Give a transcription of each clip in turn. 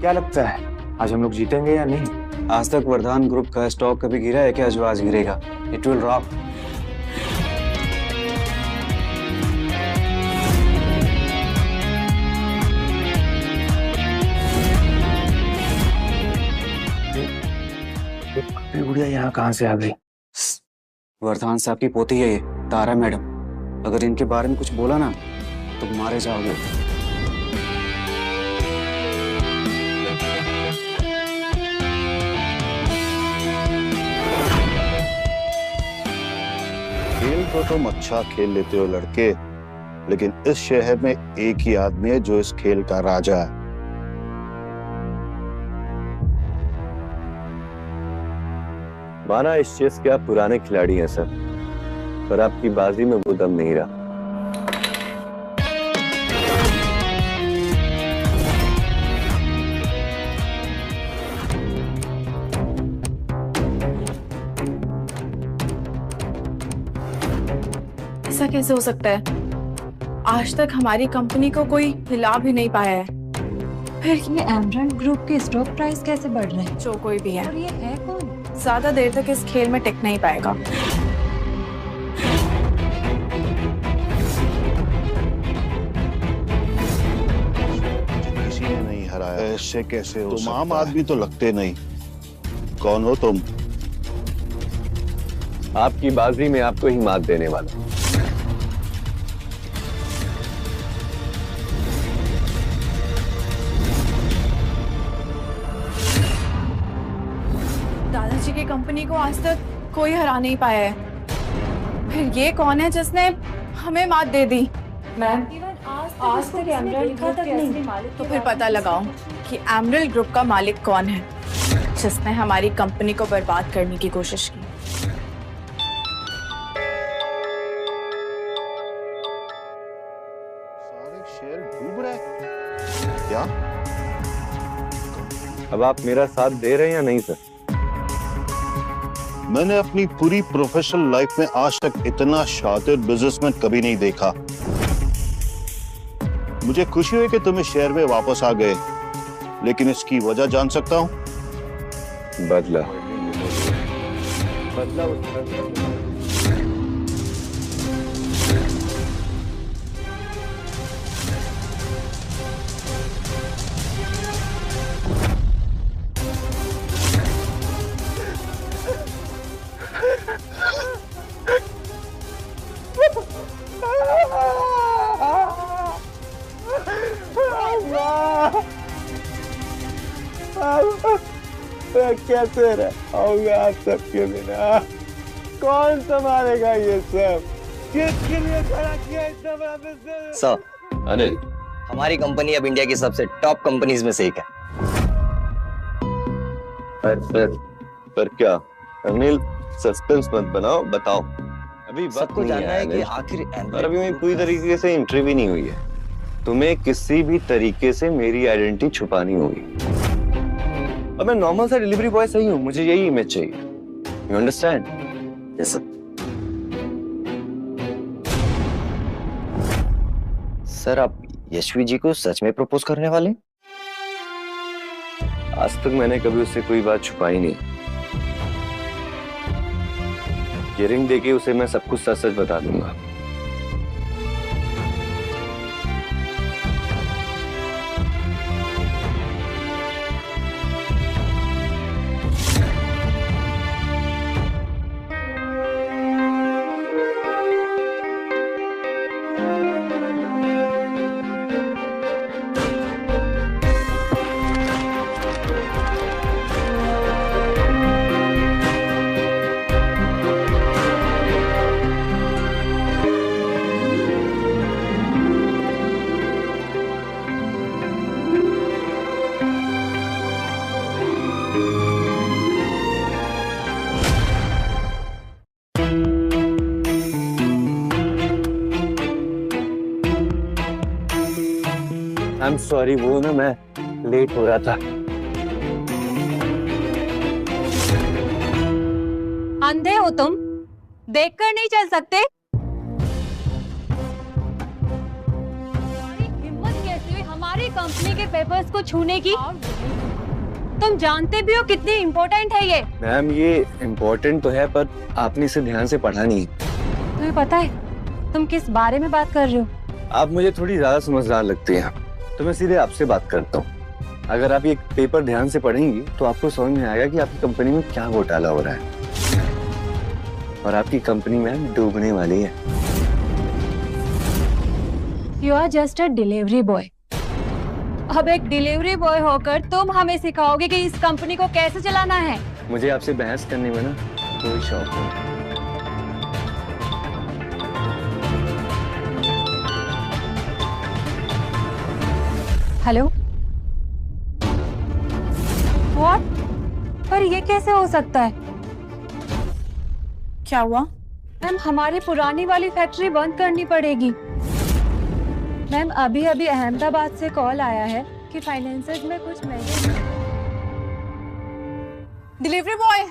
क्या लगता है आज हम लोग जीतेंगे या नहीं? आज तक वर्धमान ग्रुप का स्टॉक कभी गिरा है क्या जो आज गिरेगा? It will rock. गुड़िया यहाँ कहाँ से आ गई? वर्धमान साहब की पोती है ये, तारा मैडम। अगर इनके बारे में कुछ बोला ना तो मारे जाओगे। खेल तो तुम अच्छा खेल लेते हो लड़के, लेकिन इस शहर में एक ही आदमी है जो इस खेल का राजा है। माना इस चेस के आप पुराने खिलाड़ी हैं सर, पर आपकी बाजी में वो दम नहीं रहा। ऐसा कैसे हो सकता है? आज तक हमारी कंपनी को कोई हिला भी नहीं पाया है। फिर ये एमरल्ड ग्रुप के स्टॉक प्राइस कैसे बढ़ रहे हैं? जो कोई भी है, और ये है कौन? ज्यादा देर तक इस खेल में टिक नहीं पाएगा। किसी ने नहीं हराया। ऐसे कैसे हो? तुम आम आदमी तो लगते नहीं। कौन हो तुम? आपकी बाजी में आपको ही मात देने वाला। दादाजी की कंपनी को आज तक कोई हरा नहीं पाया है। फिर ये कौन है जिसने हमें मात दे दी? मैम, आज तक एमरल्ड ग्रुप के असली मालिक, तो फिर पता लगाओ कि एमरल्ड ग्रुप का मालिक कौन है जिसने हमारी कंपनी को बर्बाद करने की कोशिश की। सारे शेयर डूब रहे हैं। क्या? अब आप मेरा साथ दे रहे हैं या नहीं सर? मैंने अपनी पूरी प्रोफेशनल लाइफ में आज तक इतना शातिर बिजनेसमैन कभी नहीं देखा। मुझे खुशी हुई कि तुम इस शहर में वापस आ गए, लेकिन इसकी वजह जान सकता हूं? बदला। कैसे रहोगे आप सबके बिना? कौन संभालेगा ये सब? किसके लिए खड़ा किया इतना बड़ा बिजनेस? सर, अनिल, हमारी कंपनी अब इंडिया की सबसे टॉप कंपनीज में से एक है। पर क्या? अनिल, सस्पेंस मत बनाओ, बताओ। अभी वक्त सबको नहीं जानना है है कि अनिल। आखिर और अभी मेरी पूरी तरीके से एंट्री भी नहीं हुई है। तुम्हें किसी भी तरीके से मेरी आइडेंटिटी छुपानी होगी। अब मैं नॉर्मल सा डिलीवरी बॉय सही हूँ, मुझे यही इमेज चाहिए। You understand? Yes sir. Sir, आप यशवी जी को सच में प्रपोज करने वाले? आज तक मैंने कभी उससे कोई बात छुपाई नहीं। ये रिंग देके उसे मैं सब कुछ सच सच बता दूंगा। आई एम सॉरी, वो ना मैं लेट हो रहा था। अंधे हो तुम? देखकर नहीं चल सकते? हमारी हिम्मत कैसे हुई हमारी कंपनी के पेपर्स को छूने की? तुम जानते भी हो कितनी इम्पोर्टेंट है ये। मैम ये इम्पोर्टेंट तो है, पर आपने इसे ध्यान से पढ़ा नहीं। तुम्हें पता है तुम किस बारे में बात कर रहे हो? आप मुझे थोड़ी ज्यादा समझदार लगती हैं, तो मैं सीधे आपसे बात करता हूँ। अगर आप ये पेपर ध्यान से पढ़ेंगी तो आपको समझ में आएगा कि आपकी कंपनी में क्या घोटाला हो रहा है, और आपकी कंपनी में डूबने वाली है। You are just a delivery boy. अब एक डिलीवरी बॉय होकर तुम हमें सिखाओगे कि इस कंपनी को कैसे चलाना है? मुझे आपसे बहस करने में ना कोई शौक नहीं। Hello, what? पर ये कैसे हो सकता है? क्या हुआ? मैम हमारी पुरानी वाली फैक्ट्री बंद करनी पड़ेगी। मैम अभी अभी अहमदाबाद से कॉल आया है कि फाइनेंसेस में कुछ महंगे। डिलीवरी बॉय,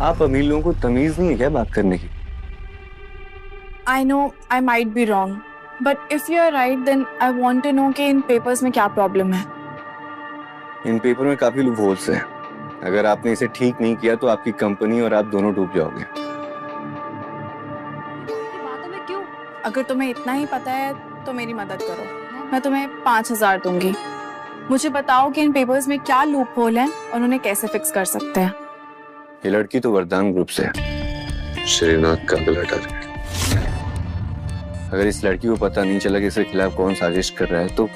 आप अमीर लोगों को तमीज नहीं है क्या बात करने की? I know I might be wrong, but if you are right, then I want to know कि इन पेपर्स में क्या प्रॉब्लम है। इन पेपर में काफी लूपहोल्स हैं। अगर आपने इसे ठीक नहीं किया तो आपकी कंपनी और आप दोनों डूब जाओगे। बातों में क्यों? अगर तुम्हें इतना ही पता है तो मेरी मदद करो। मैं तुम्हें 5,000 दूंगी। मुझे बताओ कि इन पेपर्स में क्या लूप होल है और उन्हें कैसे फिक्स कर सकते हैं। ये लड़की तो वरदान ग्रुप से है, श्रीनाथ का अगला टारगेट। अगर इस लड़की को पता नहीं चला कि इसके खिलाफ कौन साजिश कर रहा है तो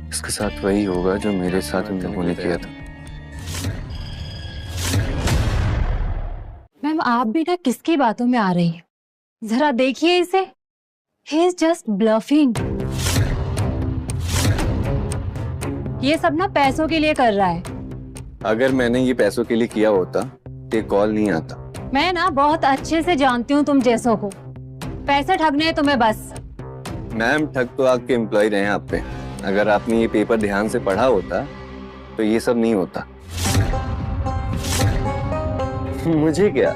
इसके साथ वही होगा जो मेरे साथ उन लोगों ने किया था। मैम आप भी ना किसकी बातों में आ रही हैं? जरा देखिए इसे। He is just bluffing। ये सब ना पैसों के लिए कर रहा है। अगर मैंने ये पैसों के लिए किया होता तो कॉल नहीं आता। मैं ना बहुत अच्छे से जानती हूँ तुम जैसों को। पैसे ठगने हैं तुम्हें बस। मैम ठग तो आपके एम्प्लॉय रहे हैं आप पे। अगर आपने ये पेपर ध्यान से पढ़ा होता तो ये सब नहीं होता। मुझे क्या,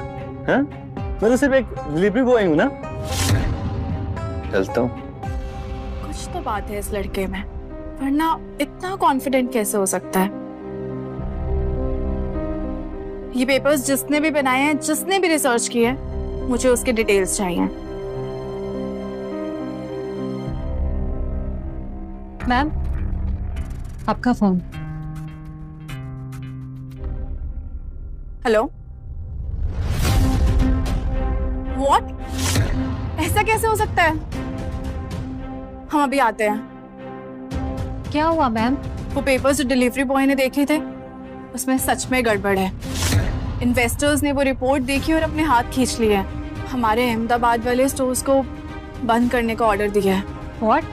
हाँ? मैं तो सिर्फ एक डिलीवरी बॉय हूँ ना। चलता हूँ। कुछ तो बात है इस लड़के में, वरना इतना कॉन्फिडेंट कैसे हो सकता है? ये पेपर्स जिसने भी बनाए हैं, जिसने भी रिसर्च की है, मुझे उसके डिटेल्स चाहिए। मैम आपका फोन। Hello, what? ऐसा कैसे हो सकता है? हम अभी आते हैं। क्या हुआ मैम? वो पेपर्स जो डिलीवरी बॉय ने देखे थे उसमें सच में गड़बड़ है। इन्वेस्टर्स ने वो रिपोर्ट देखी और अपने हाथ खींच लिए। हमारे अहमदाबाद वाले स्टोर्स को बंद करने का ऑर्डर दिया है। व्हाट?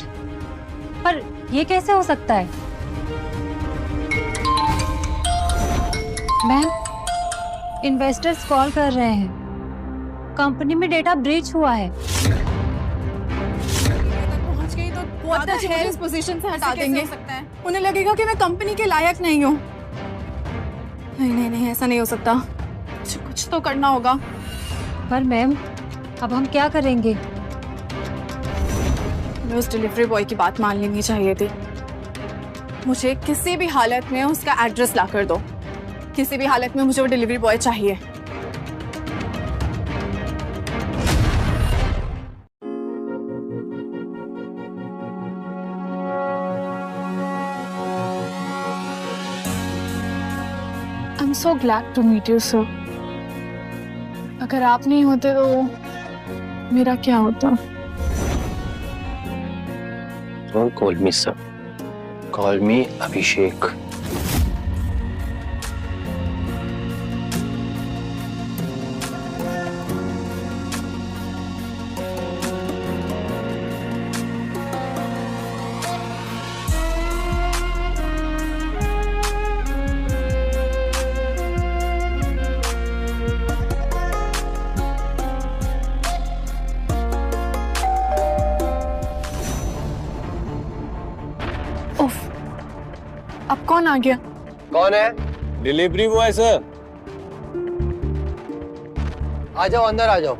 पर ये कैसे हो सकता है? मैम इन्वेस्टर्स कॉल कर रहे हैं। कंपनी में डेटा ब्रीच हुआ है। पहुंच गई तो वो मुझे इस पोजीशन से हटा देंगे। उन्हें लगेगा कि मैं कंपनी के लायक नहीं हूँ। नहीं नहीं नहीं, ऐसा नहीं हो सकता। कुछ तो करना होगा। पर मैम अब हम क्या करेंगे? मैं उस डिलीवरी बॉय की बात मान लेनी चाहिए थी। मुझे किसी भी हालत में उसका एड्रेस ला कर दो। किसी भी हालत में मुझे वो डिलीवरी बॉय चाहिए। I'm so glad to meet you, sir. अगर आप नहीं होते तो मेरा क्या होता? Don't call me sir. Call me Abhishek. अब कौन आ गया? कौन है? Delivery boy sir. आ जाओ, अंदर आ जाओ।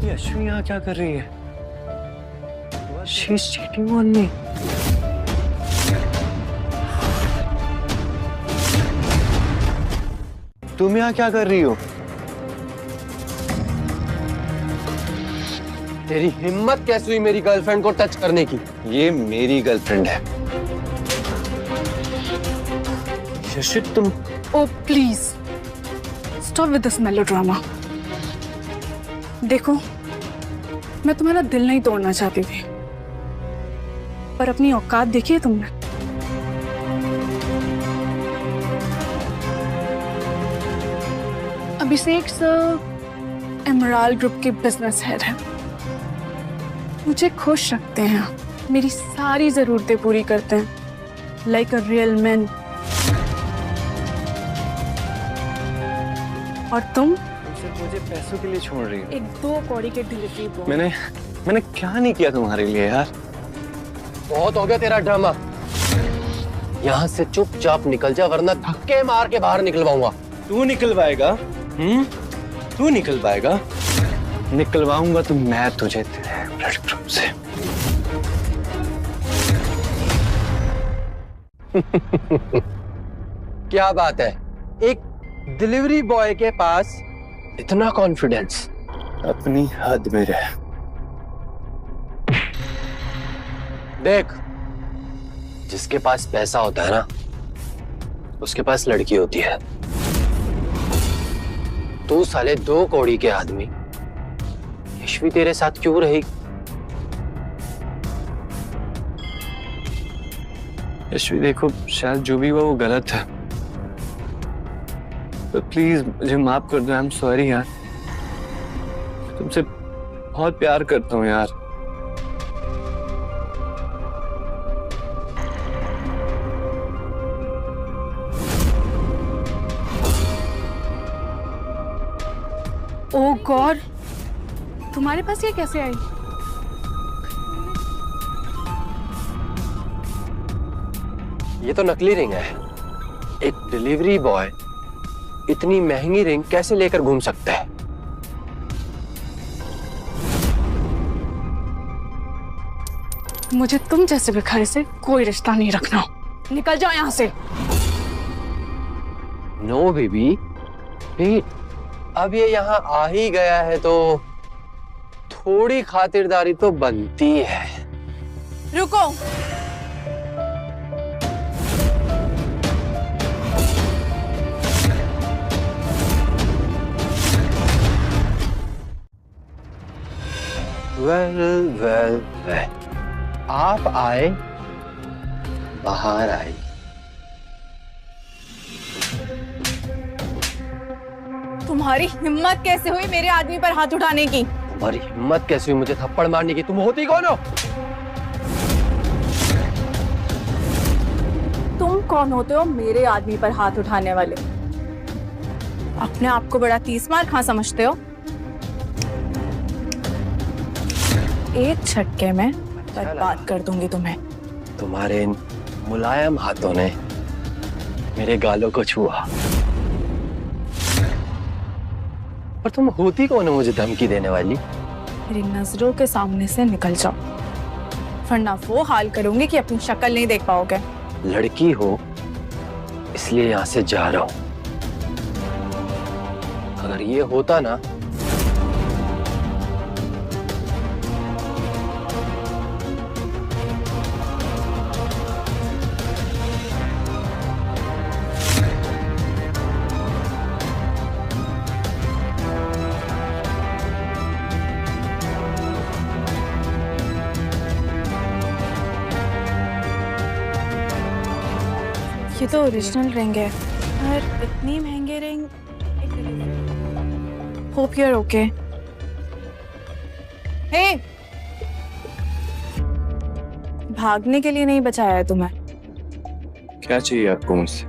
ये अश्विनी यहाँ क्या कर रही है? She's cheating on me. तुम यहाँ क्या कर रही हो? तेरी हिम्मत कैसे हुई मेरी गर्लफ्रेंड को टच करने की? ये मेरी गर्लफ्रेंड है। यशित तुम oh please stop with this melodrama. देखो, मैं तुम्हारा दिल नहीं तोड़ना चाहती थी, पर अपनी औकात देखी है तुमने। अभिषेक सर एमराल्ड ग्रुप के बिजनेस हेड हैं। मुझे खुश रखते हैं, मेरी सारी जरूरतें पूरी करते हैं, लाइक अ रियल मैन। और तुम सिर्फ मुझे पैसों के लिए छोड़ रही हो। एक 2 कौड़ी के डिलीवरी बॉय। मैंने क्या नहीं किया तुम्हारे लिए यार। बहुत हो गया तेरा ड्रामा। यहाँ से चुपचाप निकल जा, वरना धक्के मार के बाहर निकलवाऊंगा। तू निकलवाएगा? तू निकलवाएगा? निकलवाऊंगा तो मैं तुझे तेरे ब्लड ग्रुप से। क्या बात है, एक डिलीवरी बॉय के पास इतना कॉन्फिडेंस? अपनी हद में रह। देख, जिसके पास पैसा होता है ना, उसके पास लड़की होती है। तू साले 2 कौड़ी के आदमी, यशवी तेरे साथ क्यों रहेगी? यशवी देखो, शायद जो भी हुआ वो गलत है, तो प्लीज मुझे माफ कर दो। आई एम सॉरी यार, तुमसे बहुत प्यार करता हूँ यार। ओह गॉड, तुम्हारे पास ये कैसे आई? ये तो नकली रिंग है। एक डिलीवरी बॉय इतनी महंगी रिंग कैसे लेकर घूम सकता है? मुझे तुम जैसे भिखारी से कोई रिश्ता नहीं रखना। निकल जाओ यहाँ से। नो बेबी, वेट, अब ये यहाँ आ ही गया है तो थोड़ी खातिरदारी तो बनती है। रुको, वेल, आप आए, बाहर आई। तुम्हारी हिम्मत कैसे हुई मेरे आदमी पर हाथ उठाने की? तुम्हारी हिम्मत कैसे हुई मुझे थप्पड़ मारने की? तुम होती कौन हो? तुम कौन होते हो मेरे आदमी पर हाथ उठाने वाले? अपने आप को बड़ा 30 मार खा समझते हो? एक झटके में बर्बाद कर दूंगी तुम्हें। तुम्हारे इन मुलायम हाथों ने मेरे गालों को छुआ, और तुम होती कौन हो मुझे धमकी देने वाली? मेरी नजरों के सामने से निकल जाओ, वरना वो हाल करूंगी कि अपनी शक्ल नहीं देख पाओगे। लड़की हो इसलिए यहां से जा रहा हूं। अगर ये होता ना, ये तो ओरिजिनल रिंग है, पर इतनी महंगी ring. Hope you are okay. Hey, भागने के लिए नहीं बचाया है तुम्हें। क्या चाहिए आपको मुझसे?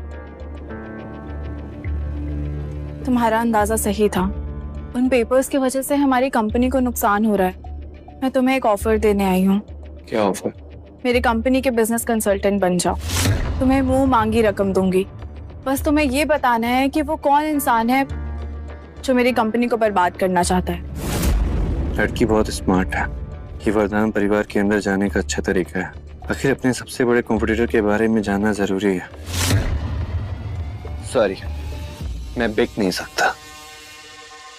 तुम्हारा अंदाजा सही था। उन पेपर्स की वजह से हमारी कंपनी को नुकसान हो रहा है। मैं तुम्हें एक ऑफर देने आई हूँ। क्या ऑफर? मेरी कंपनी के बिजनेस कंसल्टेंट बन जाओ। तुम्हें मुंह मांगी रकम दूंगी। बस तुम्हें ये बताना है कि वो कौन इंसान है जो मेरी कंपनी को बर्बाद करना चाहता है। लड़की बहुत स्मार्ट है। ये वरदान परिवार के अंदर जाने का अच्छा तरीका है। आखिर अपने सबसे बड़े कॉम्पिटिटर के बारे में जानना जरूरी है। सॉरी, मैं बिक नहीं सकता।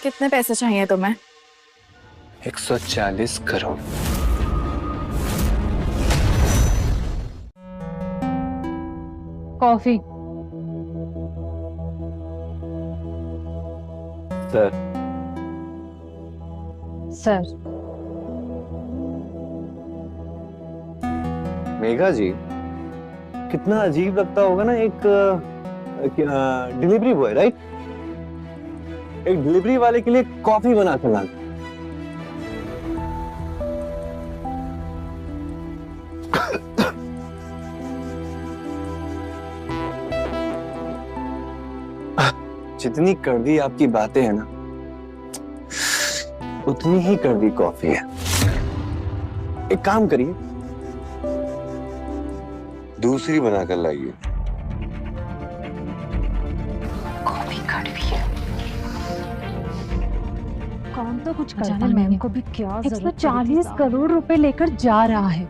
कितने पैसे चाहिए तुम्हें? 140 crore. Coffee. Sir. Sir. Megha ji, कितना अजीब लगता होगा ना एक डिलीवरी बॉय, राइट? एक डिलीवरी वाले के लिए कॉफी बना कर लाना। जितनी कड़वी आपकी बातें हैं ना, उतनी ही कड़वी कॉफी है। एक काम करिए, दूसरी बनाकर लाइए। कॉफी कड़वी है। कौन तो कुछ करता है, मैम को भी क्या 140 करोड़ रुपए लेकर जा रहा है।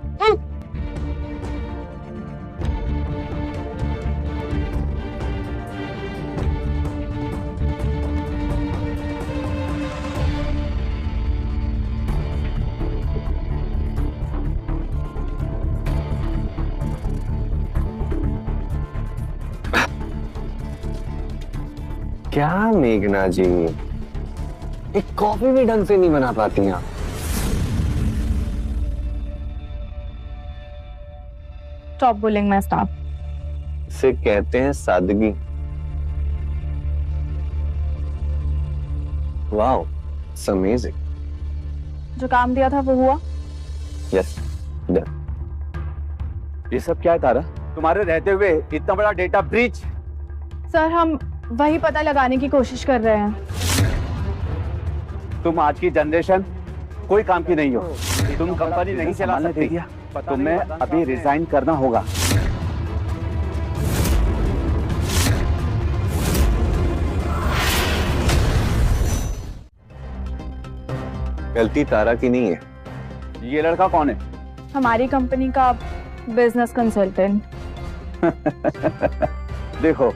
क्या मेघना जी, एक कॉफी भी ढंग से नहीं बना पाती हैं आप। Stop bullying my staff. इसे कहते हैं सादगी। Wow, it's amazing. जो काम दिया था वो हुआ? Yes, done. ये सब क्या है तारा? तुम्हारे रहते हुए इतना बड़ा डेटा ब्रीच? सर, हम वही पता लगाने की कोशिश कर रहे हैं। तुम आज की जनरेशन कोई काम की नहीं हो। तुम कंपनी नहीं चला सकती। तुम्हें अभी रिजाइन करना होगा। गलती तारा की नहीं है। ये लड़का कौन है? हमारी कंपनी का बिजनेस कंसल्टेंट। देखो,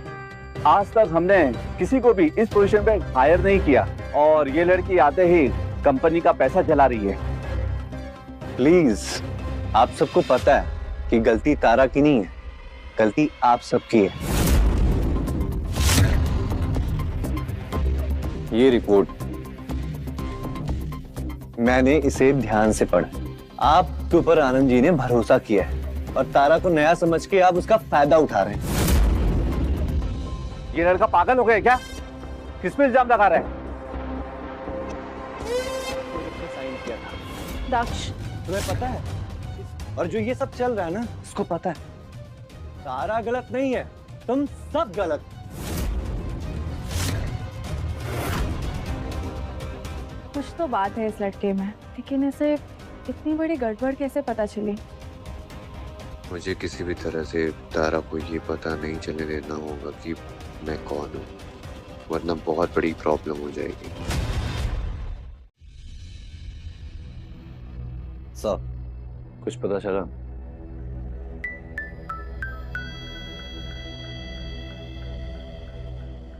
आज तक हमने किसी को भी इस पोजीशन पे हायर नहीं किया और ये लड़की आते ही कंपनी का पैसा जला रही है। प्लीज, आप सबको पता है कि गलती तारा की नहीं है, गलती आप सबकी है। ये रिपोर्ट मैंने इसे ध्यान से पढ़ा। आपके ऊपर आनंद जी ने भरोसा किया है और तारा को नया समझ के आप उसका फायदा उठा रहे हैं। ये लड़का पागल हो गया क्या? किस पे इल्जाम लगा रहा है? साइन किया था। दक्ष, तुम्हें पता है, और जो ये सब चल रहा है ना, इसको पता है तारा गलत नहीं है, तुम सब गलत। कुछ तो बात है इस लड़के में, लेकिन इसे इतनी बड़ी गड़बड़ कैसे पता चली? मुझे किसी भी तरह से तारा को ये पता नहीं चलने देना होगा कि मैं कौन हूँ, वरना बहुत बड़ी प्रॉब्लम हो जाएगी। सर, कुछ पता चला?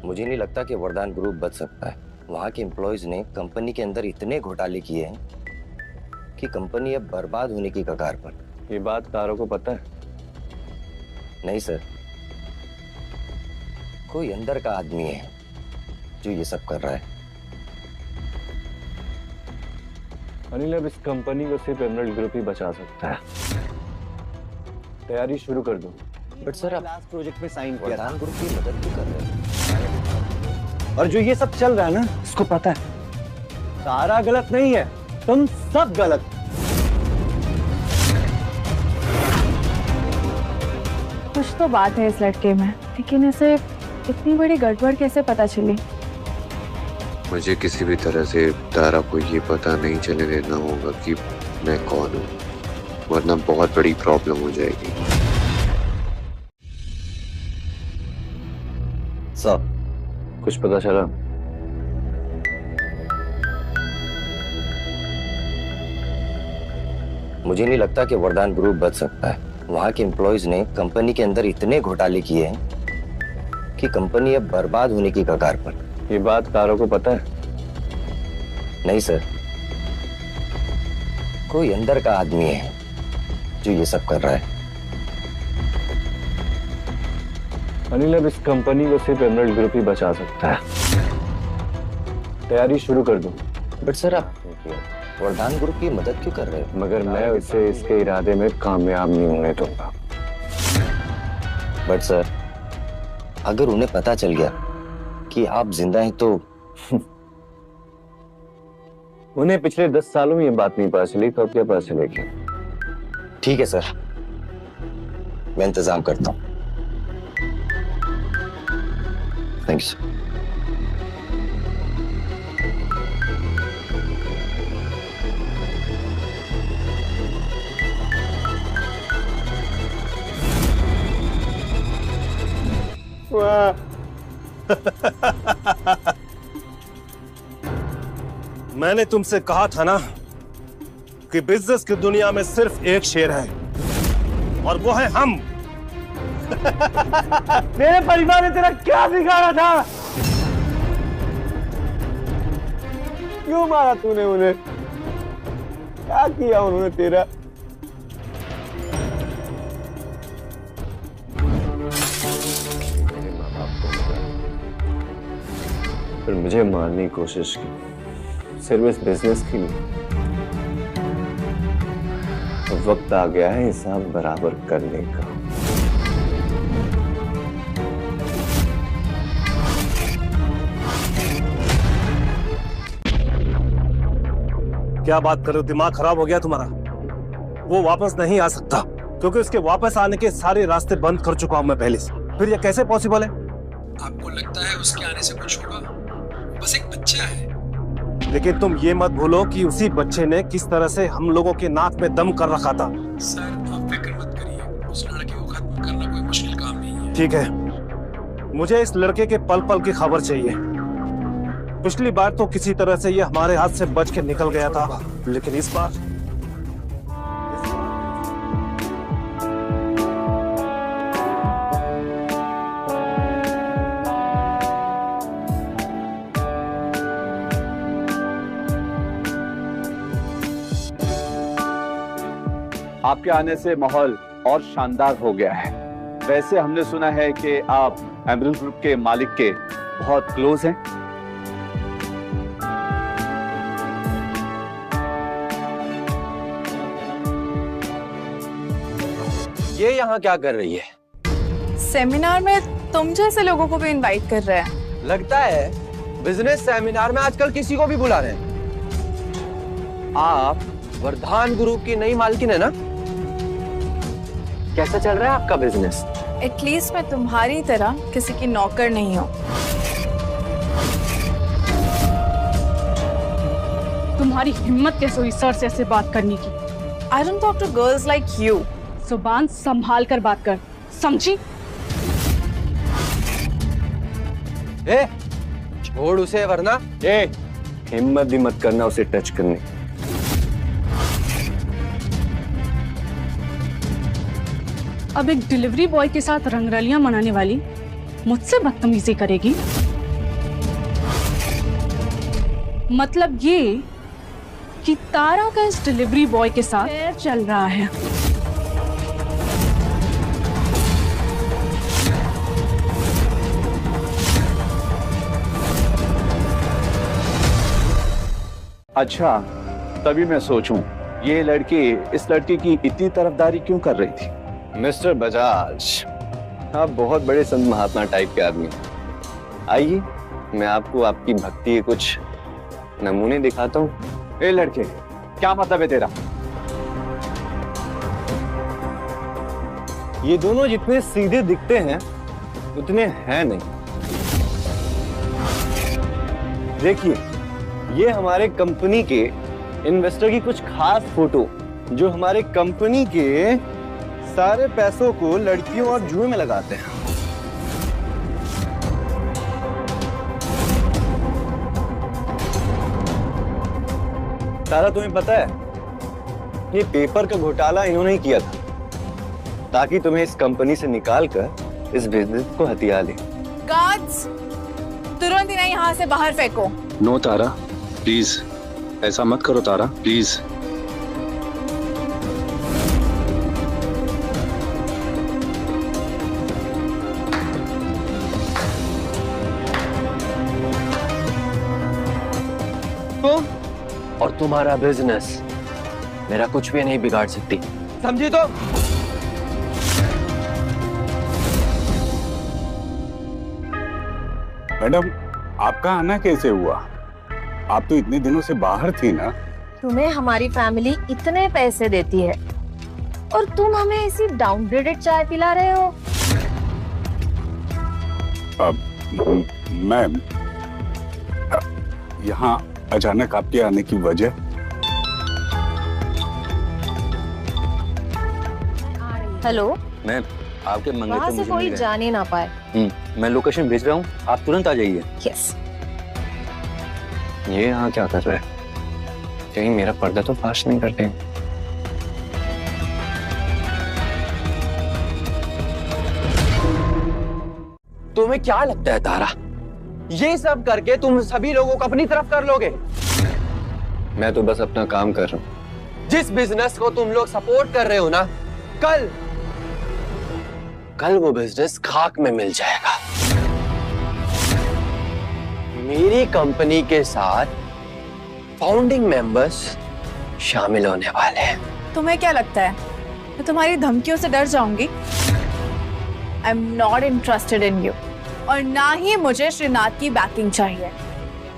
मुझे नहीं लगता कि वरदान ग्रुप बच सकता है। वहाँ के एम्प्लॉयज ने कंपनी के अंदर इतने घोटाले किए हैं कि कंपनी अब बर्बाद होने की कगार पर। ये बात तारा को पता है? नहीं सर, कोई अंदर का आदमी है जो ये सब कर रहा है। अनिल, अब इस कंपनी को सिर्फ एमराल्ड ग्रुप ही बचा सकता है। तैयारी शुरू कर दो। बट सर, आप लास्ट प्रोजेक्ट में साइन किया था। वरदान ग्रुप की मदद क्यों कर रहे हैं? और जो ये सब चल रहा है ना, इसको पता है तारा गलत नहीं है, तुम सब गलत। कुछ तो बात है इस लड़के में, लेकिन इसे इतनी बड़ी गड़बड़ कैसे पता चली? मुझे किसी भी तरह से तारा को ये पता नहीं चलने देना होगा कि मैं कौन हूँ, वरना बहुत बड़ी प्रॉब्लम हो जाएगी। सर, कुछ पता चला? मुझे नहीं लगता कि वरदान ग्रुप बच सकता है। वहां के एम्प्लॉयज ने कंपनी के अंदर इतने घोटाले किए हैं कि कंपनी अब बर्बाद होने की कगार पर। ये बात कारो को पता है? नहीं सर, कोई अंदर का आदमी है जो ये सब कर रहा है। अनिल, अब इस कंपनी को सिर्फ एमराल्ड ग्रुप ही बचा सकता है। तैयारी शुरू कर दूं। बट सर, आप वरदान ग्रुप की मदद क्यों कर रहे हो? मगर मैं उसे इसके इरादे में कामयाब नहीं होने दूंगा। बट सर, अगर उन्हें पता चल गया कि आप जिंदा हैं तो उन्हें पिछले 10 सालों में ये बात नहीं पता चली, तो अब क्या पता चलेगी? ठीक है सर, मैं इंतजाम करता हूं। Thank you sir. मैंने तुमसे कहा था ना कि बिजनेस की दुनिया में सिर्फ एक शेर है और वो है हम। मेरे परिवार ने तेरा क्या बिगाड़ा था? क्यों मारा तूने उन्हें? क्या किया उन्होंने तेरा? फिर मुझे मारने की कोशिश की, सिर्फ इस बिजनेस के लिए। तो वक्त आ गया है हिसाब बराबर करने का। क्या बात कर रहे हो? दिमाग खराब हो गया तुम्हारा? वो वापस नहीं आ सकता क्योंकि उसके वापस आने के सारे रास्ते बंद कर चुका हूं मैं पहले से। फिर ये कैसे पॉसिबल है? आपको लगता है उसके आने से कुछ होगा? बस एक बच्चा है। लेकिन तुम ये मत भूलो कि उसी बच्चे ने किस तरह से हम लोगों के नाक में दम कर रखा था। सर, आप फिक्र मत करिए, उस लड़के को खत्म करना कोई मुश्किल काम नहीं है। ठीक है, मुझे इस लड़के के पल पल की खबर चाहिए। पिछली बार तो किसी तरह से ये हमारे हाथ से बच के निकल गया था, लेकिन इस बार आपके आने से माहौल और शानदार हो गया है। वैसे हमने सुना है कि आप एमराल्ड ग्रुप के मालिक के बहुत क्लोज हैं। ये यहाँ क्या कर रही है? सेमिनार में तुम जैसे लोगों को भी इनवाइट कर रहे हैं। लगता है बिजनेस सेमिनार में आजकल किसी को भी बुला रहे हैं। आप वरदान ग्रुप की नई मालकिन है ना? कैसा चल रहा है आपका बिजनेस? एटलीस्ट मैं तुम्हारी तरह किसी की नौकर नहीं हूँ। तुम्हारी हिम्मत कैसे हुई सर से ऐसे बात करने की? I don't talk to girls like you. जुबान संभाल कर बात कर, समझी? ए, छोड़ उसे वरना। ए, हिम्मत भी मत करना उसे टच करने। अब एक डिलीवरी बॉय के साथ रंगरलियां मनाने वाली मुझसे बदतमीजी करेगी? मतलब ये कि तारा का इस डिलीवरी बॉय के साथ अफेयर चल रहा है। अच्छा, तभी मैं सोचूं ये लड़की इस लड़के की इतनी तरफदारी क्यों कर रही थी? मिस्टर बजाज, आप बहुत बड़े संत महात्मा टाइप के आदमी हैं। आइए, मैं आपको आपकी भक्ति के कुछ नमूने दिखाता हूँ। ए लड़के, क्या मतलब है तेरा? ये दोनों जितने सीधे दिखते हैं उतने हैं नहीं। देखिए, ये हमारे कंपनी के इन्वेस्टर की कुछ खास फोटो जो हमारे कंपनी के सारे पैसों को लड़कियों और जुए में लगाते हैं। तारा, तुम्हें पता है ये पेपर का घोटाला इन्होंने ही किया था ताकि तुम्हें इस कंपनी से निकालकर इस बिजनेस को हथिया ले। गार्ड्स, तुरंत इन्हें यहाँ से बाहर फेंको। नो तारा, प्लीज ऐसा मत करो तारा, प्लीज। तुम और तुम्हारा बिजनेस मेरा कुछ भी नहीं बिगाड़ सकती, समझी? तो मैडम, आपका आना कैसे हुआ? आप तो इतने दिनों से बाहर थी ना। तुम्हें हमारी फैमिली इतने पैसे देती है और तुम हमें ऐसी डाउनग्रेडेड चाय पिला रहे हो। मैम, यहाँ अचानक आपके आने की वजह? हेलो मैं आपके मंगल वहाँ से कोई जान ही ना पाए। मैं लोकेशन भेज रहा हूँ, आप तुरंत आ जाइए। यस। ये यहाँ क्या कर रहा है? कहीं मेरा पर्दा तो फाश नहीं करते? तुम्हें क्या लगता है तारा, ये सब करके तुम सभी लोगों को अपनी तरफ कर लोगे? मैं तो बस अपना काम कर रहा हूँ। जिस बिजनेस को तुम लोग सपोर्ट कर रहे हो ना, कल वो बिजनेस खाक में मिल जाएगा। मेरी कंपनी के साथ फाउंडिंग मेंबर्स शामिल होने वाले हैं। तुम्हें क्या लगता है मैं तुम्हारी धमकियों से डर जाऊंगी? I am not interested in you, और ना ही मुझे श्रीनाथ की बैकिंग चाहिए।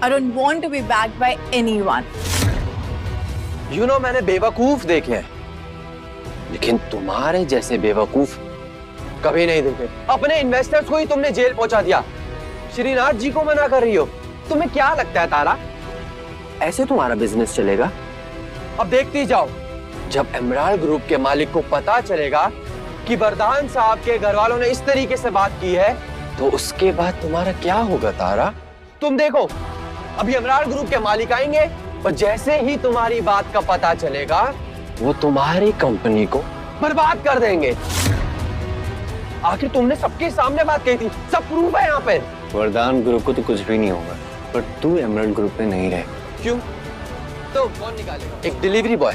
I don't want to be backed by anyone. You know, मैंने बेवकूफ देखे हैं, लेकिन तुम्हारे जैसे बेवकूफ कभी नहीं देखे। अपने इन्वेस्टर्स को ही तुमने जेल पहुंचा दिया, श्रीनाथ जी को मना कर रही हो। तुम्हें क्या लगता है तारा, ऐसे तुम्हारा बिजनेस चलेगा? अब देखती जाओ, जब एमराल्ड ग्रुप के मालिक को पता चलेगा कि वरदान साहब के घर वालों ने इस तरीके से बात की है, तो उसके बाद तुम्हारा क्या होगा तारा? तुम देखो, अभी एमराल्ड ग्रुप के मालिक आएंगे और जैसे ही तुम्हारी बात का पता चलेगा, वो तुम्हारी कंपनी को बर्बाद कर देंगे। आखिर तुमने सबके सामने बात कही थी, सब प्रूफ है यहाँ पे। वरदान ग्रुप को तो कुछ भी नहीं होगा, पर तू एमराल्ड ग्रुप में नहीं रहे। क्यों? तो कौन निकालेगा? एक डिलीवरी बॉय।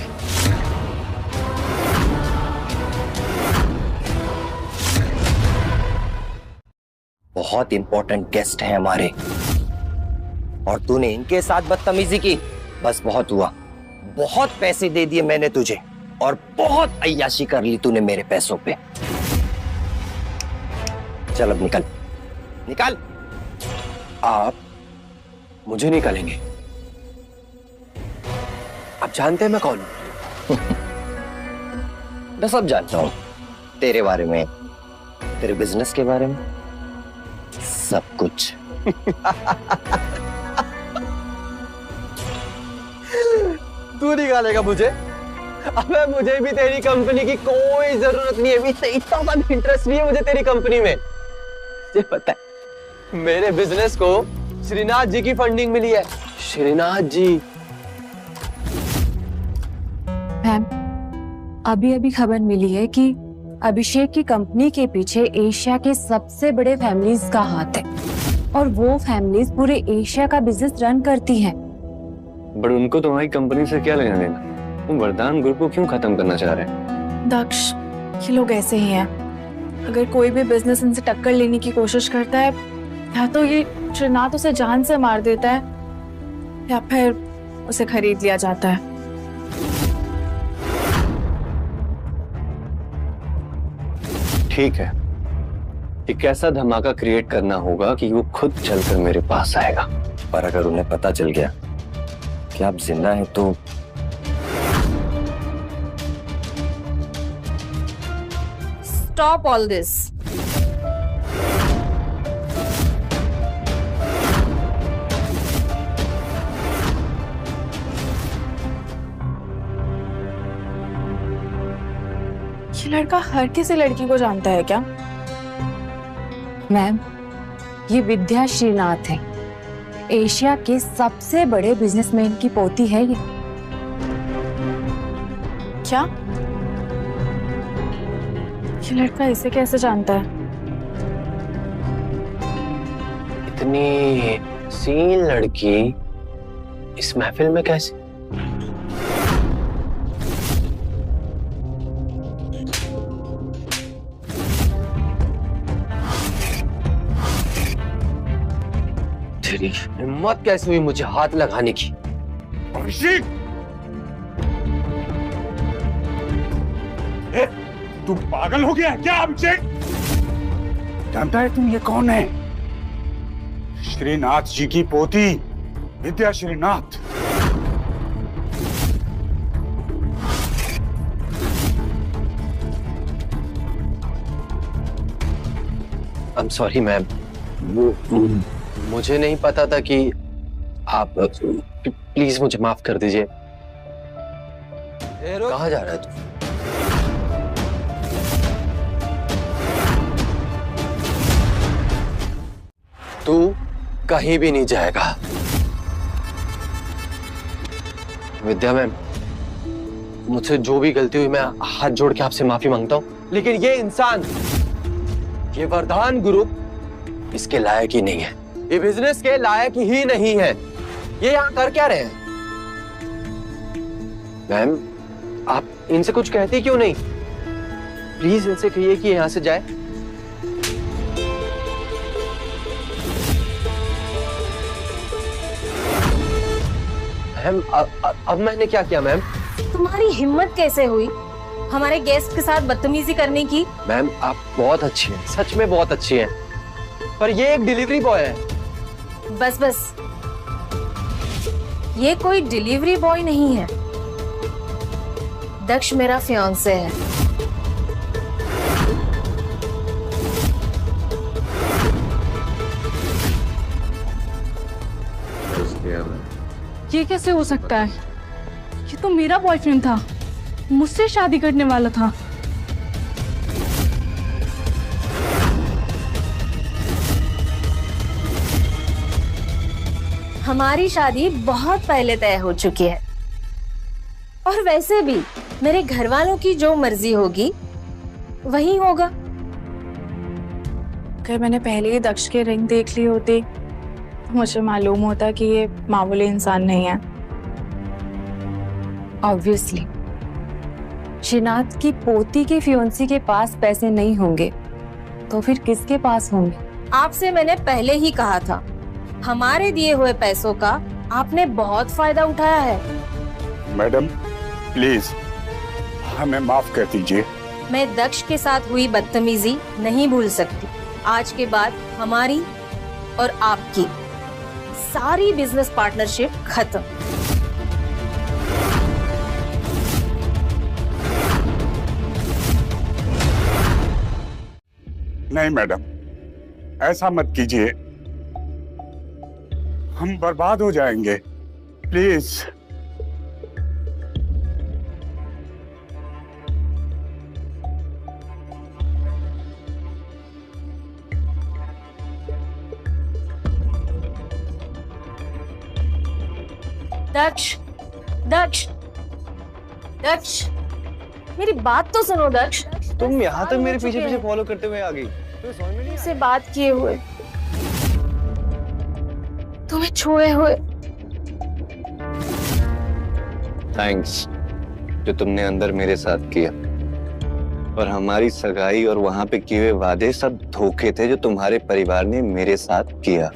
बहुत इंपॉर्टेंट गेस्ट हैं हमारे, और तूने इनके साथ बदतमीजी की। बस बहुत हुआ, बहुत पैसे दे दिए मैंने तुझे, और बहुत अय्याशी कर ली तूने मेरे पैसों पे। चल अब निकल, निकल। आप मुझे निकालेंगे? आप जानते हैं मैं कौन हूं? मैं सब जानता हूं, तेरे बारे में, तेरे बिजनेस के बारे में, सब कुछ। तू निकालेगा मुझे? अबे मुझे भी तेरी कंपनी की कोई जरूरत नहीं है, इतना इंटरेस्ट नहीं है मुझे तेरी कंपनी में। मुझे पता है मेरे बिजनेस को श्रीनाथ जी की फंडिंग मिली है। श्रीनाथ जी। मैम, अभी खबर मिली है कि अभिषेक की कंपनी के पीछे एशिया के सबसे बड़े फैमिलीज का हाथ है, और वो फैमिलीज पूरे एशिया का बिजनेस रन करती हैं। बट उनको तुम्हारी कंपनी से क्या लेना देना? तुम वरदान ग्रुप को क्यों खत्म करना चाह रहे हैं? दक्ष, ये लोग ऐसे ही हैं। अगर कोई भी बिजनेस इनसे टक्कर लेने की कोशिश करता है, या तो ये श्रीनाथ उसे जान से मार देता है, या फिर उसे खरीद लिया जाता है। ठीक है, एक ऐसा धमाका क्रिएट करना होगा कि वो खुद चलकर मेरे पास आएगा। पर अगर उन्हें पता चल गया कि आप जिंदा हैं तो Stop all this. ये लड़का हर किसी लड़की को जानता है क्या? मैम, ये विद्या श्रीनाथ है, एशिया के सबसे बड़े बिजनेसमैन की पोती है ये। क्या? ये लड़का इसे कैसे जानता है? इतनी सीन लड़की इस महफिल में कैसे? तेरी हिम्मत कैसे हुई मुझे हाथ लगाने की? अभिषेक, तू पागल हो गया है क्या अभिषेक? जानता है तुम ये कौन है? श्रीनाथ जी की पोती Vidya Shrinath. I am sorry ma'am, मुझे नहीं पता था कि आप, प्लीज मुझे माफ कर दीजिए। कहाँ जा रहा है तू? तू कहीं भी नहीं जाएगा। विद्या मैम, मुझसे जो भी गलती हुई मैं हाथ जोड़ के आपसे माफी मांगता हूँ, लेकिन ये इंसान, ये वरदान ग्रुप इसके लायक ही नहीं है, ये बिजनेस के लायक ही नहीं है। ये यहाँ कर क्या रहे हैं? मैम, आप इनसे कुछ कहती क्यों नहीं? प्लीज इनसे कहिए कि यहाँ से जाए। मैम, अब मैंने क्या किया मैम? तुम्हारी हिम्मत कैसे हुई हमारे गेस्ट के साथ बदतमीजी करने की? मैम, आप बहुत अच्छी हैं, सच में बहुत अच्छी हैं, पर ये एक डिलीवरी बॉय है। बस बस, ये कोई डिलीवरी बॉय नहीं है, दक्ष मेरा फियांसे है। ये कैसे हो सकता है? ये तो मेरा बॉयफ्रेंड था, मुझसे शादी करने वाला था। हमारी शादी बहुत पहले तय हो चुकी है, और वैसे भी मेरे घर वालों की जो मर्जी होगी वही होगा। अगर मैंने पहले ही दक्ष की रिंग देख ली होती तो मुझे मालूम होता कि ये मामूली इंसान नहीं है। ऑब्वियसली श्रीनाथ की पोती के फियोंसी के पास पैसे नहीं होंगे तो फिर किसके पास होंगे? आपसे मैंने पहले ही कहा था, हमारे दिए हुए पैसों का आपने बहुत फायदा उठाया है। मैडम प्लीज हमें माफ कर दीजिए। मैं दक्ष के साथ हुई बदतमीजी नहीं भूल सकती। आज के बाद हमारी और आपकी सारी बिजनेस पार्टनरशिप खत्म। नहीं मैडम, ऐसा मत कीजिए, हम बर्बाद हो जाएंगे, प्लीज। दक्ष, दक्ष, दक्ष, मेरी बात तो सुनो दक्ष। तुम यहाँ तक मेरे पीछे पीछे फॉलो करते हुए आ गई। से बात किए हुए, तुम्हें छुए हुए। थैंक्स जो तुमने अंदर मेरे साथ किया, और हमारी सगाई और वहां पे किए हुए वादे सब धोखे थे जो तुम्हारे परिवार ने मेरे साथ किया।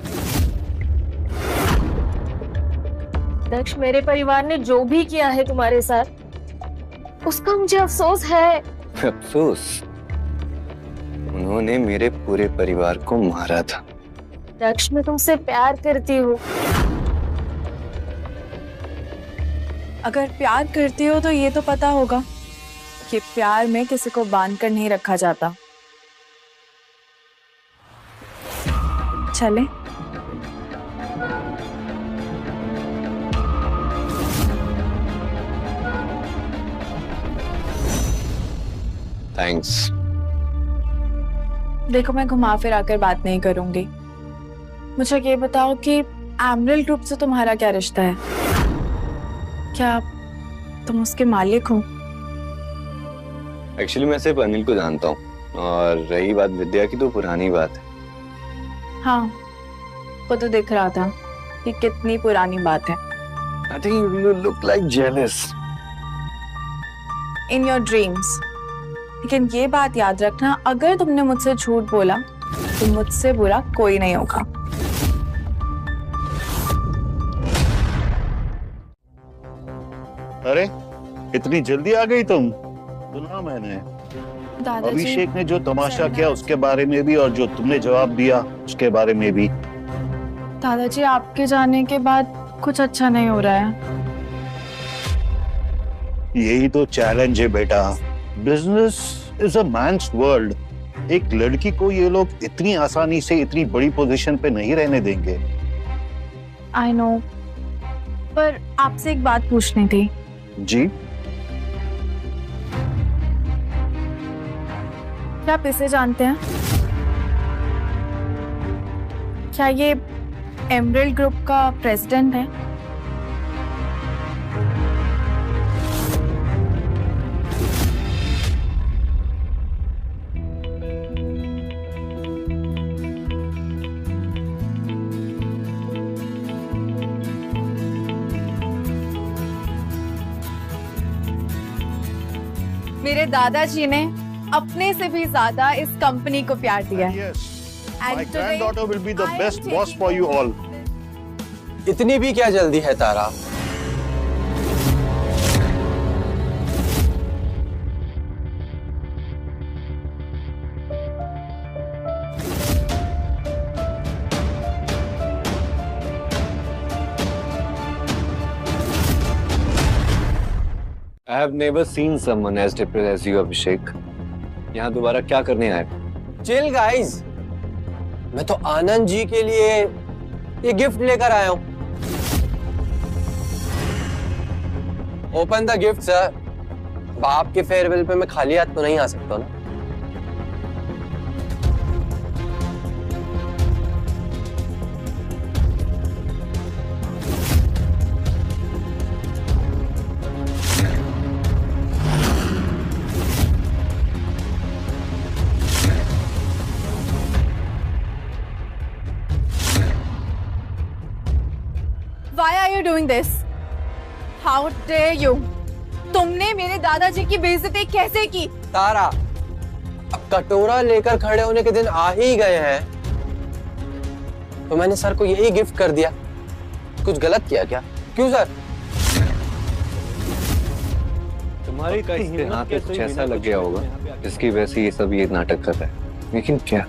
दक्ष, मेरे परिवार ने जो भी किया है तुम्हारे साथ उसका मुझे अफसोस है। अफसोस? उन्होंने मेरे पूरे परिवार को मारा था। दक्ष, मैं तुमसे प्यार करती हूँ। अगर प्यार करती हो तो ये तो पता होगा कि प्यार में किसी को बांध कर नहीं रखा जाता। चले? थैंक्स। देखो, मैं घुमा फिरा कर बात नहीं करूंगी। मुझे ये बताओ कि एमरल्ड ग्रुप से तुम्हारा क्या रिश्ता है? क्या तुम उसके मालिक हो? एक्चुअली मैं सिर्फ अनिल को जानता हूँ, और रही बात विद्या की तो पुरानी बात है। हाँ, वो तो दिख रहा था कि कितनी पुरानी बात है। I think you look like jealous. In your dreams. लेकिन ये बात याद रखना, अगर तुमने मुझसे झूठ बोला तो मुझसे बुरा कोई नहीं होगा। अरे इतनी जल्दी आ गई तुम? सुना मैंने दादाजी, अभिषेक ने जो तमाशा किया उसके बारे में भी, और जो तुमने जवाब दिया उसके बारे में भी। दादाजी, आपके जाने के बाद कुछ अच्छा नहीं हो रहा है। यही तो चैलेंज है बेटा। Business is a man's world. एक लड़की को ये लोग इतनी आसानी से इतनी बड़ी पोजीशन पे नहीं रहने देंगे। आई नो, पर आपसे एक बात पूछनी थी। जी? क्या आप इसे जानते हैं? क्या ये एमरल्ड ग्रुप का प्रेसिडेंट है? मेरे दादाजी ने अपने से भी ज्यादा इस कंपनी को प्यार दिया है। My granddaughter will be the best boss for you all. इतनी भी क्या जल्दी है तारा? I have never seen someone as depressed as you, अभिषेक। यहाँ दोबारा क्या करने आए? चिल गाइस, मैं तो आनंद जी के लिए ये गिफ्ट लेकर आया हूँ। Open the gift sir. बाप के फेयरवेल पे मैं खाली हाथ तो नहीं आ सकता ना। Why are you doing this? How dare you? तुमने मेरे दादाजी की बेइज्जती कैसे की? तारा, अब कटोरा लेकर खड़े होने के दिन आ ही गए हैं, तो मैंने सर को यही गिफ्ट कर दिया। कुछ गलत किया क्या? क्यों सर? तुम्हारी कहीं हाथ पे कुछ ऐसा लग गया होगा जिसकी वजह से ये सब ये नाटक कर रहा है, लेकिन क्या?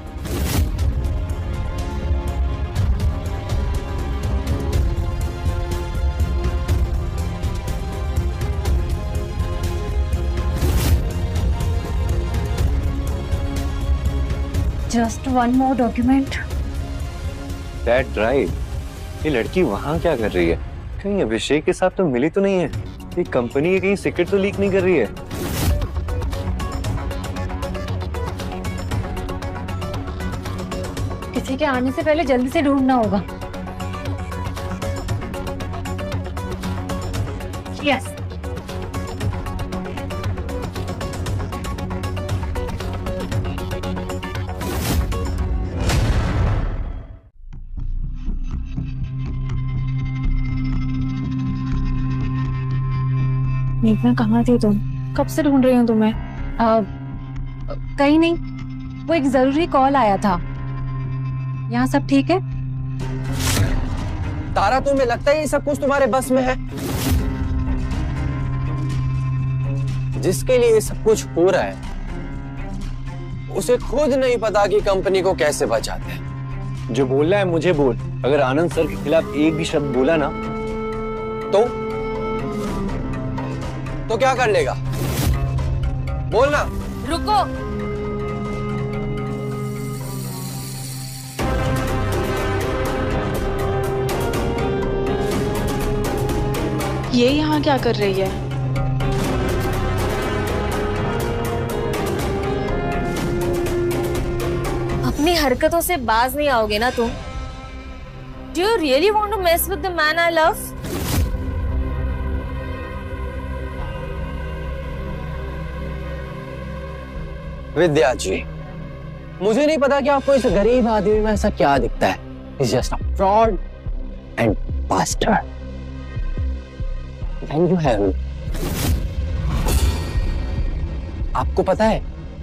Just one more document. That's right. ये लड़की वहाँ क्या कर रही है? कहीं अभिषेक के साथ तो मिली तो नहीं है? ये कंपनी के कहीं सीक्रेट तो लीक नहीं कर रही है? किसी के आने से पहले जल्दी से ढूंढना होगा। Yes. मेघना, कहाँ थी तुम? कब से ढूंढ रही हूँ तुम्हें। कहीं नहीं, वो एक जरूरी कॉल आया था। यहाँ सब ठीक है? तारा, तुम्हें लगता है ये सब कुछ तुम्हारे बस में है? जिसके लिए ये सब कुछ हो रहा है, उसे खुद नहीं पता कि कंपनी को कैसे बचाते हैं। जो बोलना है मुझे बोल। अगर आनंद सर के खिलाफ एक भी शब्द बोला ना तो क्या कर लेगा? बोलना। रुको। ये यहाँ क्या कर रही है? अपनी हरकतों से बाज नहीं आओगे ना तुम? Do you really want to mess with the man I love? विद्या जी, मुझे नहीं पता कि आपको इस गरीब आदमी में ऐसा क्या दिखता है। He's just a fraud and bastard. Can you help me? आपको पता है,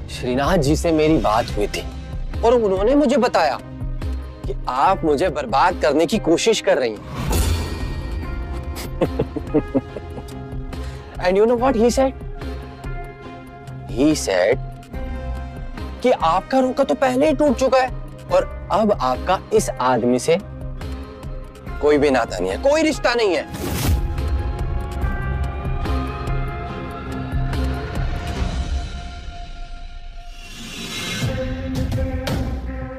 श्रीनाथ जी से मेरी बात हुई थी और उन्होंने मुझे बताया कि आप मुझे बर्बाद करने की कोशिश कर रही हैं। And you know what he said? He said कि आपका रोका तो पहले ही टूट चुका है और अब आपका इस आदमी से कोई भी नाता नहीं है, कोई रिश्ता नहीं है।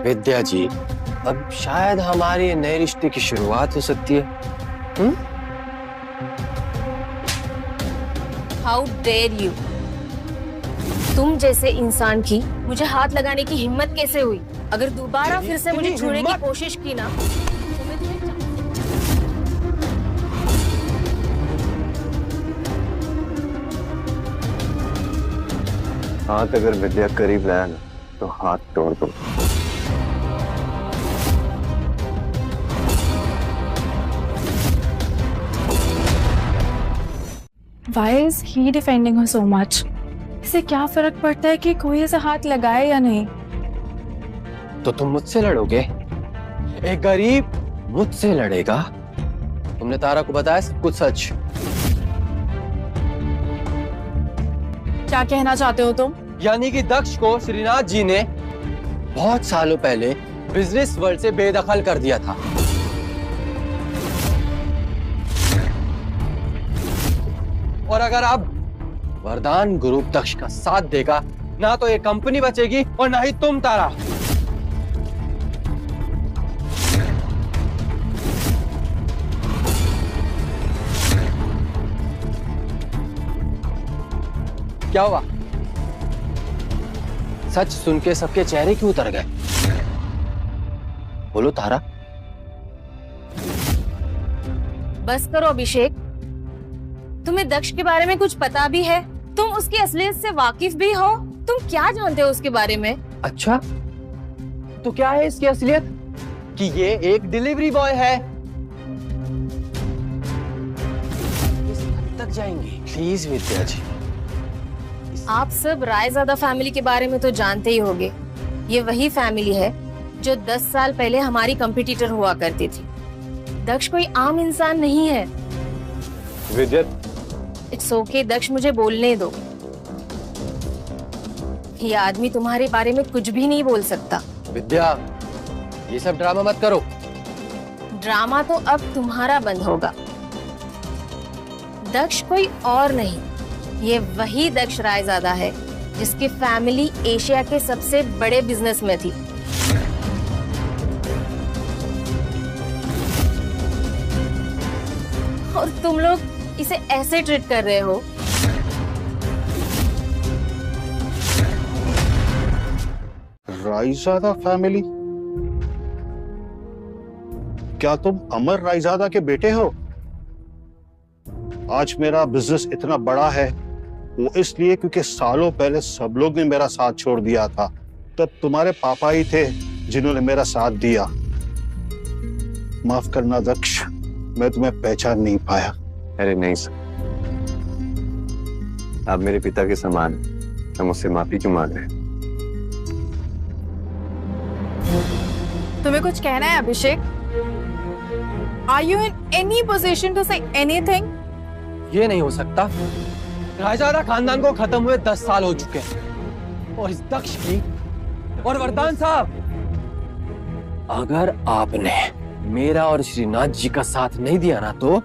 विद्या जी, अब शायद हमारे नए रिश्ते की शुरुआत हो सकती है। How dare you! तुम जैसे इंसान की मुझे हाथ लगाने की हिम्मत कैसे हुई? अगर दोबारा फिर से मुझे छूने की कोशिश की ना तो मैं तुम्हें हाथ अगर विद्या करीब लाया ना तो हाथ तोड़ दो। Why is he defending her so much? इसे क्या फर्क पड़ता है कि कोई ऐसा हाथ लगाए या नहीं? तो तुम मुझसे लड़ोगे? एक गरीब मुझसे लड़ेगा? तुमने तारा को बताया सब कुछ सच? क्या कहना चाहते हो तुम? यानी कि दक्ष को श्रीनाथ जी ने बहुत सालों पहले बिजनेस वर्ल्ड से बेदखल कर दिया था। और अगर अब वरदान ग्रुप दक्ष का साथ देगा, ना तो ये कंपनी बचेगी और ना ही तुम तारा। क्या हुआ? सच सुन के सबके चेहरे क्यों उतर गए? बोलो तारा। बस करो अभिषेक, तुम्हें दक्ष के बारे में कुछ पता भी है? तुम उसकी असलियत से वाकिफ भी हो? तुम क्या जानते हो उसके बारे में? अच्छा, तो क्या है इसकी असलियत? कि ये एक डिलीवरी बॉय है। किस हद तक जाएंगी? प्लीज विद्या जी। आप सब रायजादा फैमिली के बारे में तो जानते ही होंगे। ये वही फैमिली है जो 10 साल पहले हमारी कंपटीटर हुआ करती थी। दक्ष कोई आम इंसान नहीं है। विद्या, इट्स ओके दक्ष, मुझे बोलने दो। ये आदमी तुम्हारे बारे में कुछ भी नहीं बोल सकता। विद्या, ये सब ड्रामा मत करो। ड्रामा तो अब तुम्हारा बंद होगा। दक्ष कोई और नहीं, ये वही दक्ष रायजादा है जिसकी फैमिली एशिया के सबसे बड़े बिजनेस में थी। और तुम लोग इसे ऐसे ट्रीट कर रहे हो। रायजादा फैमिली? क्या तुम अमर रायजादा के बेटे हो? आज मेरा बिजनेस इतना बड़ा है वो इसलिए क्योंकि सालों पहले सब लोग ने मेरा साथ छोड़ दिया था। तब तुम्हारे पापा ही थे जिन्होंने मेरा साथ दिया। माफ करना दक्ष, मैं तुम्हें पहचान नहीं पाया। अरे नहीं सर, आप मेरे पिता के समान हैं। हम उससे माफी क्यों मांग रहे हैं? तुम्हें कुछ कहना है अभिषेक? Are you in any position to say anything? ये नहीं हो सकता। रायजादा खानदान को खत्म हुए 10 साल हो चुके हैं और इस दक्ष की और वरदान साहब, अगर आपने मेरा और श्रीनाथ जी का साथ नहीं दिया ना तो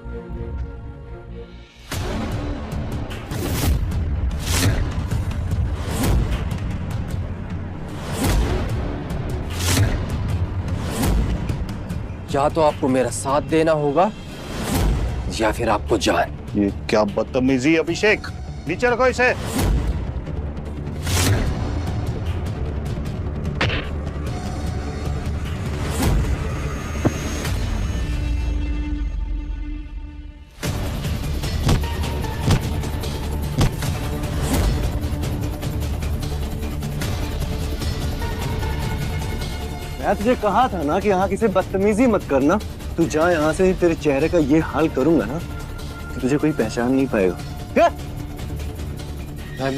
या तो आपको मेरा साथ देना होगा या फिर आपको जान। ये क्या बदतमीजी अभिषेक, नीचे रखो इसे। मैं तुझे कहा था ना कि यहाँ किसी बदतमीजी मत करना। तू जा यहाँ से, तेरे चेहरे का ये हाल करूंगा ना कि तुझे कोई पहचान नहीं पाएगा। क्या?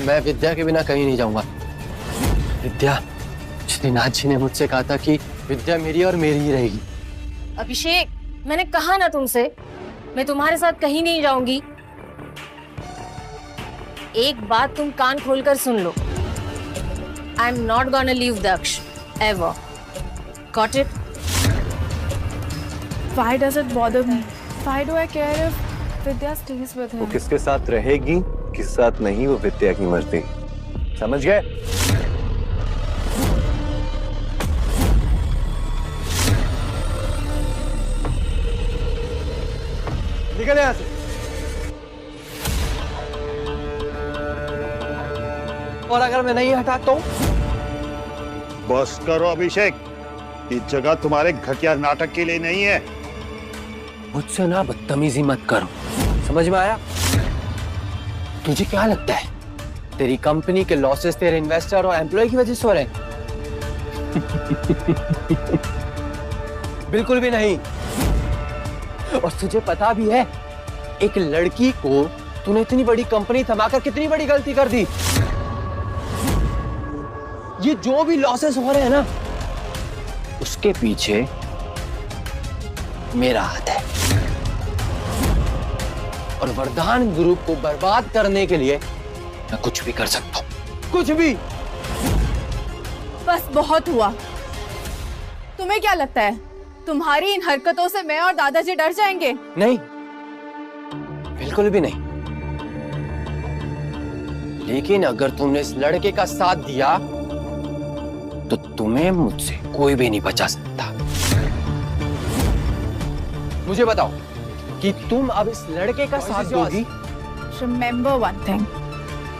मैं विद्या के बिना कहीं नहीं जाऊंगा। विद्या, श्रीनाथ जी ने मुझसे कहा था कि विद्या मेरी और मेरी ही रहेगी। अभिषेक, मैंने कहा ना तुमसे, मैं तुम्हारे साथ कहीं नहीं जाऊंगी। एक बात तुम कान खोलकर सुन लो, I am not gonna leave Daksh ever. Got it? Why does it bother me? Why do I care if Vidya stays with वो him? किसके साथ रहेगी, किस साथ नहीं, वो विद्या की मर्जी। समझ गए? निकल यहाँ से। और अगर मैं नहीं हटा तो? बस करो अभिषेक, ये जगह तुम्हारे घटिया नाटक के लिए नहीं है। मुझसे ना बदतमीजी मत करो, समझ में आया? तुझे क्या लगता है तेरी कंपनी के लॉसेस तेरे इन्वेस्टर और एम्प्लॉय की वजह से हो रहे हैं? बिल्कुल भी नहीं। और तुझे पता भी है, एक लड़की को तूने इतनी बड़ी कंपनी थमाकर कितनी बड़ी गलती कर दी। ये जो भी लॉसेस हो रहे हैं ना, उसके पीछे मेरा हाथ है। और वरदान ग्रुप को बर्बाद करने के लिए मैं कुछ भी कर सकता हूं, कुछ भी। बस बहुत हुआ। तुम्हें क्या लगता है तुम्हारी इन हरकतों से मैं और दादाजी डर जाएंगे? नहीं, बिल्कुल भी नहीं। लेकिन अगर तुमने इस लड़के का साथ दिया तो तुम्हें मुझसे कोई भी नहीं बचा सकता। मुझे बताओ कि तुम अब इस लड़के का साथ दोगी? Remember one thing,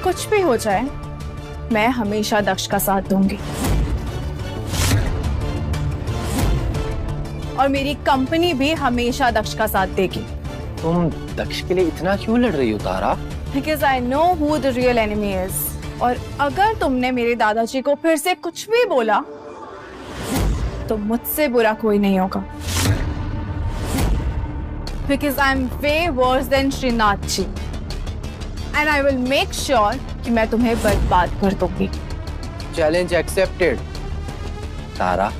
कुछ भी हो जाए मैं हमेशा दक्ष का साथ दूंगी और मेरी कंपनी भी हमेशा दक्ष का साथ देगी। तुम दक्ष के लिए इतना क्यों लड़ रही हो तारा? Because I know who the real enemy is. और अगर तुमने मेरे दादाजी को फिर से कुछ भी बोला तो मुझसे बुरा कोई नहीं होगा। Because I'm way worse than Shrinath ji, and I will make sure कि मैं तुम्हें बर्बाद कर दूंगी। चैलेंज एक्सेप्टेड तारा।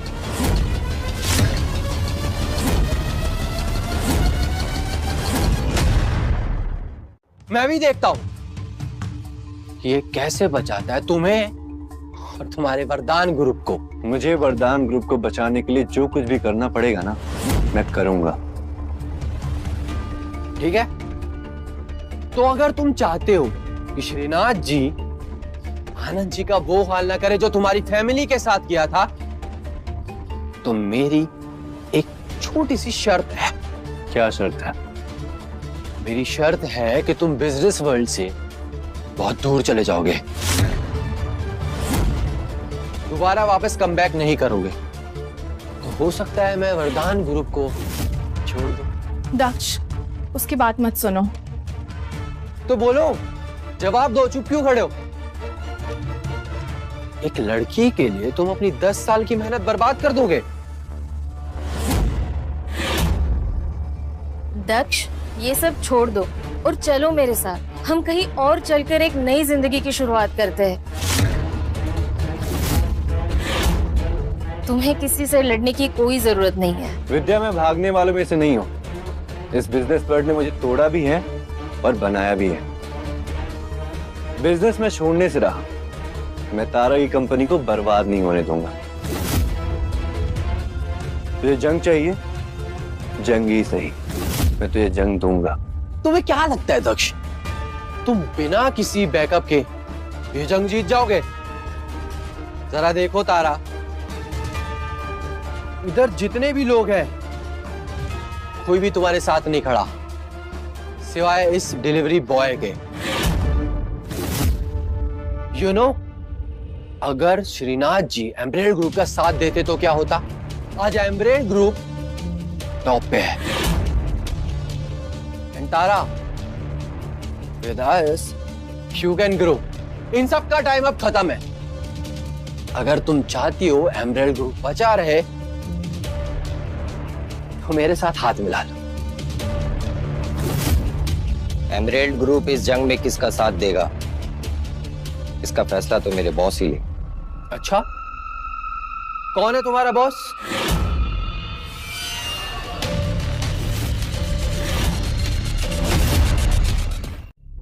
मैं भी देखता हूं कि ये कैसे बचाता है तुम्हें और तुम्हारे वरदान ग्रुप को। मुझे वरदान ग्रुप को बचाने के लिए जो कुछ भी करना पड़ेगा ना, मैं करूंगा। ठीक है? तो अगर तुम चाहते हो कि श्रीनाथ जी आनंद जी का वो हाल ना करे जो तुम्हारी फैमिली के साथ किया था, तो मेरी एक छोटी सी शर्त है। क्या शर्त है? मेरी शर्त है कि तुम बिजनेस वर्ल्ड से बहुत दूर चले जाओगे, दोबारा वापस कम बैक नहीं करोगे। तो हो सकता है मैं वरदान ग्रुप को छोड़ दूं। दक्ष, उसकी बात मत सुनो। तो बोलो, जवाब दो, चुप क्यों खड़े हो? एक लड़की के लिए तुम अपनी 10 साल की मेहनत बर्बाद कर दोगे? दक्ष, ये सब छोड़ दो और चलो मेरे साथ। हम कहीं और चलकर एक नई जिंदगी की शुरुआत करते हैं। तुम्हें किसी से लड़ने की कोई जरूरत नहीं है। विद्या, मैं भागने वालों में से नहीं हूँ। इस बिजनेस वर्ल्ड ने मुझे तोड़ा भी है और बनाया भी है। बिजनेस में छोड़ने से रहा, मैं तारा की कंपनी को बर्बाद नहीं होने दूंगा। तुझे जंग चाहिए? जंग ही सही, मैं तुझे जंग दूंगा। तुम्हें क्या लगता है दक्ष, तुम बिना किसी बैकअप के ये जंग जीत जाओगे? जरा देखो तारा, इधर जितने भी लोग हैं कोई भी तुम्हारे साथ नहीं खड़ा सिवाय इस डिलीवरी बॉय के। यू नो, अगर श्रीनाथ जी एम्ब्रेल ग्रुप का साथ देते तो क्या होता? आज एम्ब्रेल ग्रुप टॉप पे है। And Tara, with us, you can grow. इन सब का टाइम अब खत्म है। अगर तुम चाहती हो एम्ब्रेल ग्रुप बचा रहे तो मेरे साथ हाथ मिला लो। एमरेल्ड ग्रुप इस जंग में किसका साथ देगा, इसका फैसला तो मेरे बॉस ही ले। अच्छा, कौन है तुम्हारा बॉस?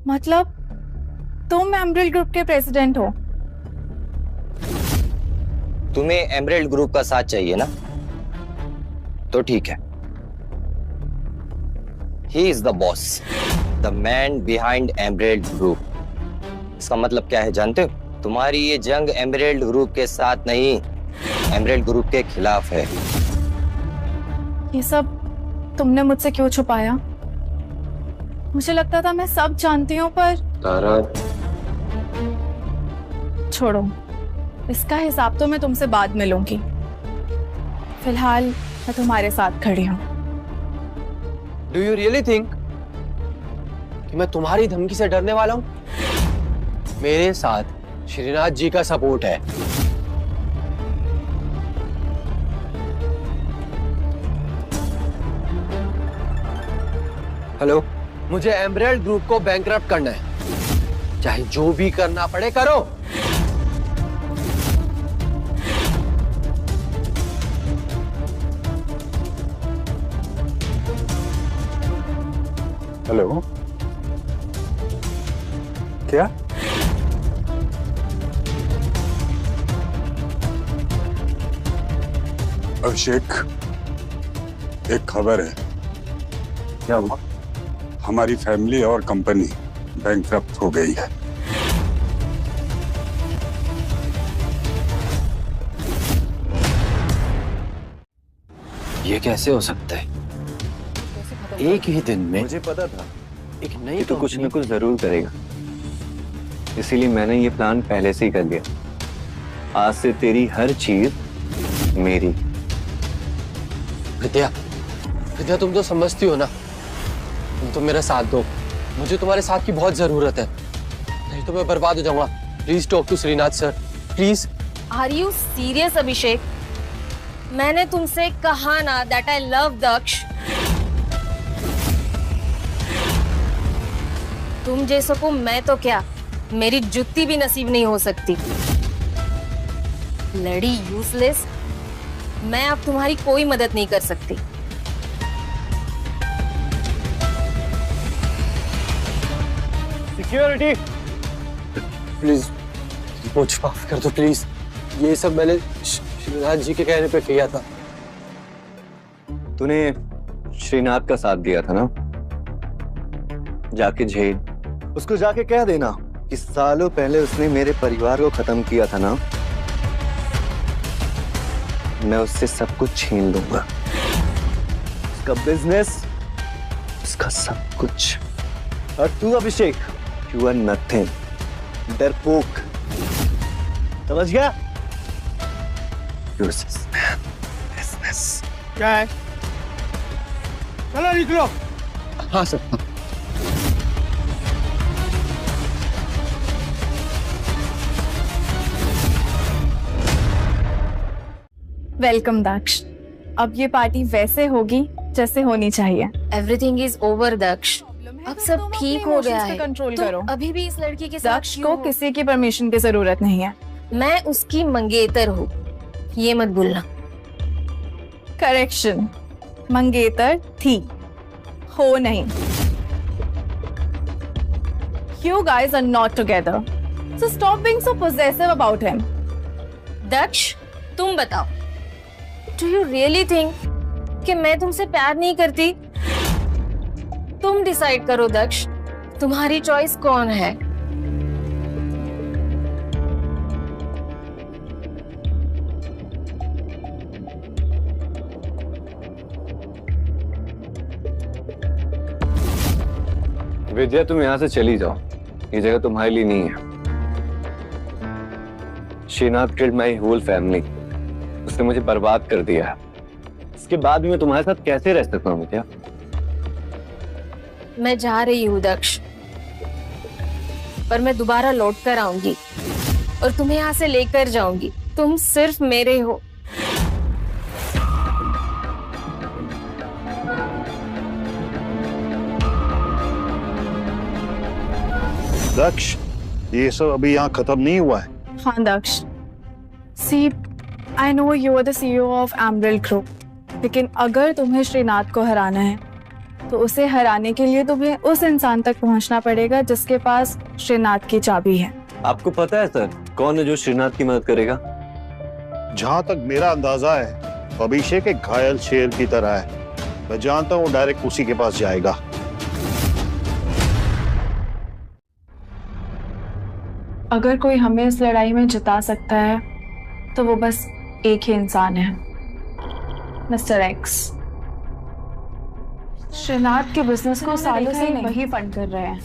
मतलब तुम एमरेल्ड ग्रुप के प्रेसिडेंट हो? तुम्हें एमरेल्ड ग्रुप का साथ चाहिए ना, तो ठीक है। He is the boss, the man behind emerald group. इसका मतलब क्या है जानते हो? तुम्हारी ये जंग एमरेल्ड ग्रुप के साथ नहीं, एमरेल्ड ग्रुप के खिलाफ है। ये सब तुमने मुझसे क्यों छुपाया? मुझे लगता था मैं सब जानती हूँ, पर तारा, छोड़ो, इसका हिसाब तो मैं तुमसे बाद में लूंगी। फिलहाल मैं तुम्हारे साथ खड़ी हूँ। डू यू रियली थिंक कि मैं तुम्हारी धमकी से डरने वाला हूँ? मेरे साथ श्रीनाथ जी का सपोर्ट है। हेलो, मुझे एमरेल्ड ग्रुप को बैंकरप्ट करना है, चाहे जो भी करना पड़े करो। हेलो, क्या? अभिषेक, एक खबर है। क्या हुआ? हमारी फैमिली और कंपनी बैंकरप्ट हो गई है। ये कैसे हो सकता है? एक ही दिन में मुझे पता था एक नई तो कुछ न कुछ जरूर करेगा, इसीलिए मैंने ये प्लान पहले से ही कर लिया। आज से तेरी हर चीज मेरी। विद्या, विद्या तुम तो समझती हो ना, तुम तो मेरा साथ दो। मुझे तुम्हारे साथ की बहुत जरूरत है, नहीं तो मैं बर्बाद हो जाऊंगा। Please talk to Shrinath sir, please. Are you serious Abhishek? मैंने तुमसे कहा ना दैट आई लव दक्ष। तुम जैसों को मैं तो क्या, मेरी जुत्ती भी नसीब नहीं हो सकती। लड़ी यूजलेस, मैं अब तुम्हारी कोई मदद नहीं कर सकती। सिक्योरिटी, प्लीज मुझे माफ कर दो प्लीज। ये सब मैंने श्रीनाथ जी के कहने पे किया था। तूने श्रीनाथ का साथ दिया था ना, जाके झेल उसको, जाके कह देना कि सालों पहले उसने मेरे परिवार को खत्म किया था ना, मैं उससे सब कुछ छीन लूंगा, उसका बिजनेस, उसका सब कुछ। और तू अभिषेक, यू आर नथिंग, डरपोक, समझ गया? बिजनेस क्या है? चलो निकलो। हाँ सर। वेलकम दक्ष। अब ये पार्टी वैसे होगी जैसे होनी चाहिए। एवरीथिंग इज ओवर दक्ष, अब सब ठीक हो गया है। कंट्रोल तुम करो। अभी भी इस लड़की के साथ दक्ष क्यों को हो? किसी की परमिशन की जरूरत नहीं है। मैं उसकी मंगेतर हूँ, ये मत भूलना। करेक्शन, मंगेतर थी, हो नहीं। You guys are not together, so stop being so possessive about him. दक्ष, तुम बताओ, डू यू रियली थिंक कि मैं तुमसे प्यार नहीं करती? तुम डिसाइड करो दक्ष, तुम्हारी चॉइस कौन है? विद्या, तुम यहाँ से चली जाओ, ये जगह तुम्हारे लिए नहीं है। Shrinath killed my whole family, उसने मुझे बर्बाद कर दिया। इसके बाद भी मैं तुम्हारे साथ कैसे रह सकता हूँ विद्या? मैं जा रही हूँ दक्ष, पर मैं दोबारा लौट कर आऊंगी और तुम्हें यहाँ से लेकर जाऊंगी। तुम सिर्फ मेरे हो। दक्ष, ये सब अभी यहाँ खत्म नहीं हुआ है। हाँ Daksh, see I know you are the CEO of Emerald group, लेकिन अगर तुम्हें श्रीनाथ को हराना है तो उसे हराने के लिए तुम्हें उस इंसान तक पहुंचना पड़ेगा जिसके पास श्रीनाथ की चाबी है। आपको पता है सर कौन है जो श्रीनाथ की मदद करेगा? जहां तक मेरा अंदाजा है अभिषेक एक घायल शेर की तरह है। मैं जानता हूँ डायरेक्ट उसी के पास जाएगा। अगर कोई हमें इस लड़ाई में जिता सकता है तो वो बस एक ही इंसान है, मिस्टर एक्स। श्रीनाथ के बिजनेस को सालों से वही फंड कर रहे हैं।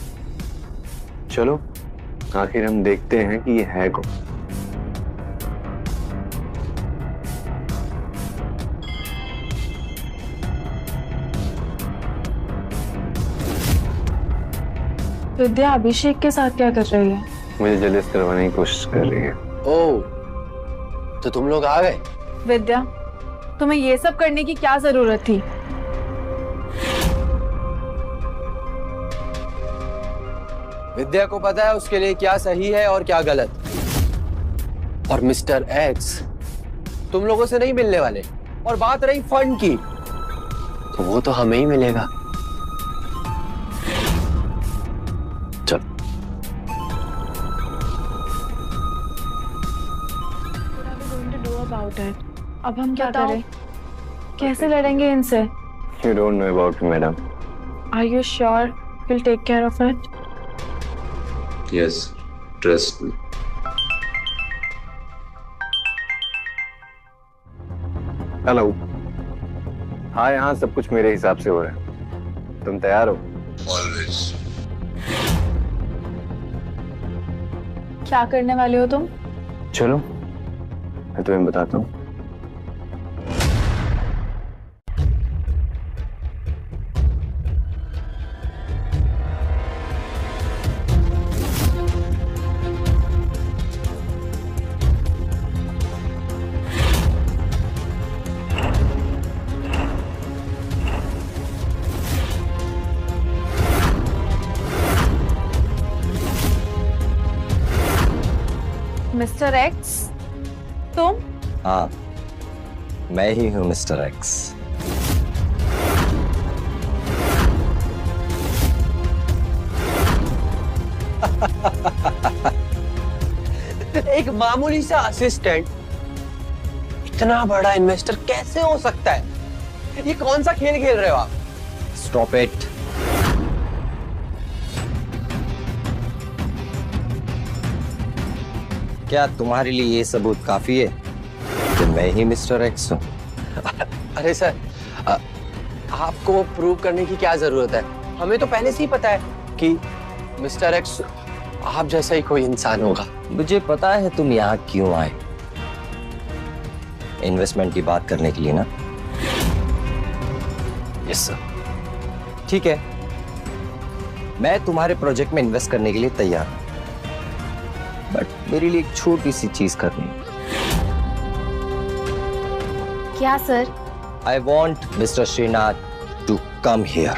चलो आखिर हम देखते हैं कि ये है कौन। विद्या अभिषेक के साथ क्या कर रही है? मुझे जेलस करवाने की कोशिश कर रही है। ओह, तो तुम लोग आ गए? विद्या, तुम्हें ये सब करने की क्या जरूरत थी? विद्या को पता है उसके लिए क्या सही है और क्या गलत। और मिस्टर एक्स तुम लोगों से नहीं मिलने वाले। और बात रही फंड की, तो वो तो हमें ही मिलेगा। चल। अब हम क्या करें? कैसे लड़ेंगे इनसे? You don't know about it, madam. Are you sure you'll take care of it? Yes, trust me. Hello. हाँ, यहाँ सब कुछ मेरे हिसाब से हो रहा है। तुम तैयार हो? Always. क्या करने वाले हो तुम? चलो मैं तुम्हें बताता हूँ। मिस्टर एक्स, तुम? हाँ, मैं ही हूँ मिस्टर एक्स। एक मामूली सा असिस्टेंट इतना बड़ा इन्वेस्टर कैसे हो सकता है? ये कौन सा खेल खेल रहे हो आप? Stop it. क्या तुम्हारे लिए ये सबूत काफी है कि मैं ही मिस्टर एक्स हूँ? अरे सर, आपको प्रूव करने की क्या जरूरत है? हमें तो पहले से ही पता है कि मिस्टर एक्स आप जैसा ही कोई इंसान होगा। मुझे पता है तुम यहाँ क्यों आए। इन्वेस्टमेंट की बात करने के लिए ना? Yes sir. ठीक है, मैं तुम्हारे प्रोजेक्ट में इन्वेस्ट करने के लिए तैयार हूँ, बट मेरे लिए एक छोटी सी चीज करनी है। क्या sir? I want Mr. Srinath to come here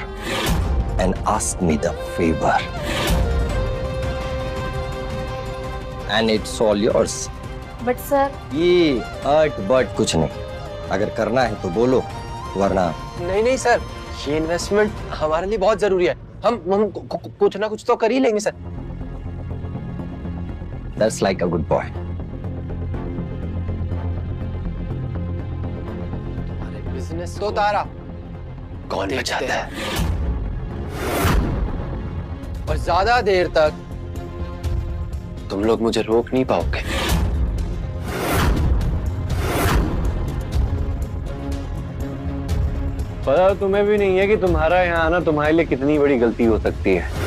and ask me the favor. And it's all yours. But sir, ये हर्ट बट कुछ नहीं। अगर करना है तो बोलो, वरना नहीं नहीं सर, ये इन्वेस्टमेंट हमारे लिए बहुत जरूरी है। हम कुछ ना कुछ तो कर ही लेंगे sir. That's like a good boy. Business तो तारा कौन बचाता है? और ज्यादा देर तक तुम लोग मुझे रोक नहीं पाओगे। पता तुम्हें भी नहीं है कि तुम्हारा यहाँ आना तुम्हारे लिए कितनी बड़ी गलती हो सकती है।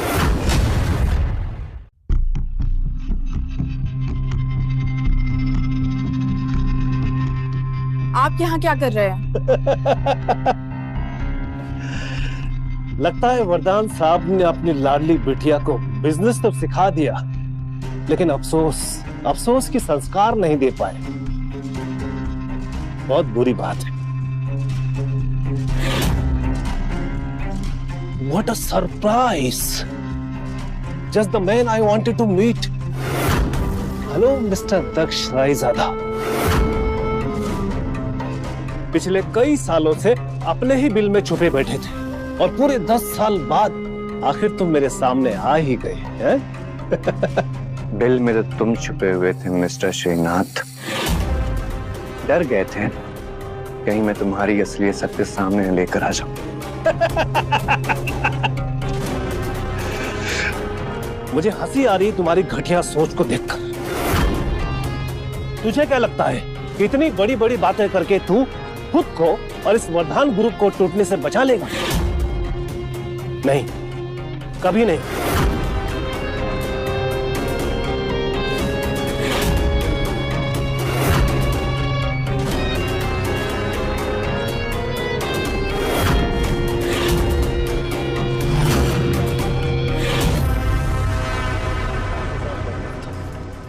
आप यहाँ क्या कर रहे हैं? लगता है वरदान साहब ने अपनी लाडली बिटिया को बिजनेस तो सिखा दिया, लेकिन अफसोस की संस्कार नहीं दे पाए। बहुत बुरी बात है। What a surprise! Just the man I wanted to meet. Hello, Mr. Daksh Raizada. पिछले कई सालों से अपने ही बिल में छुपे बैठे थे और पूरे 10 साल बाद आखिर तुम मेरे सामने आ ही गए हैं। बिल में तो तुम छुपे हुए थे मिस्टर श्रीनाथ। डर गए थे कहीं मैं तुम्हारी असलियत सबके सामने लेकर आ जाऊं। मुझे हंसी आ रही तुम्हारी घटिया सोच को देखकर। तुझे क्या लगता है कि इतनी बड़ी बड़ी बातें करके तू खुद को और इस वर्धान ग्रुप को टूटने से बचा लेगा? नहीं, कभी नहीं।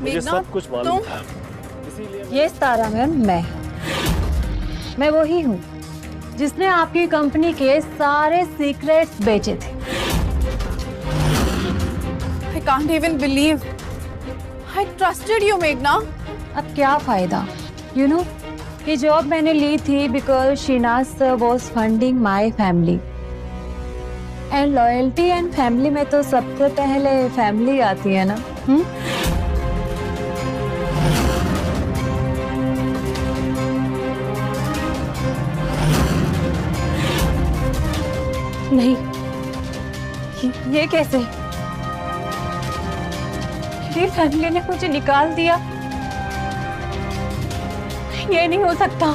मुझे सब कुछ मालूम था। ये तारा मैम मैं वही हूँ जिसने आपकी कंपनी के सारे सीक्रेट्स बेचे थे। I can't even believe I trusted you, मेघना। अब क्या फायदा? You know, ये जॉब मैंने ली थी because Srinath sir was funding my family. And loyalty and family में तो सबसे पहले फैमिली आती है ना? नहीं, ये कैसे? ये फैमिली ने मुझे निकाल दिया। ये नहीं हो सकता।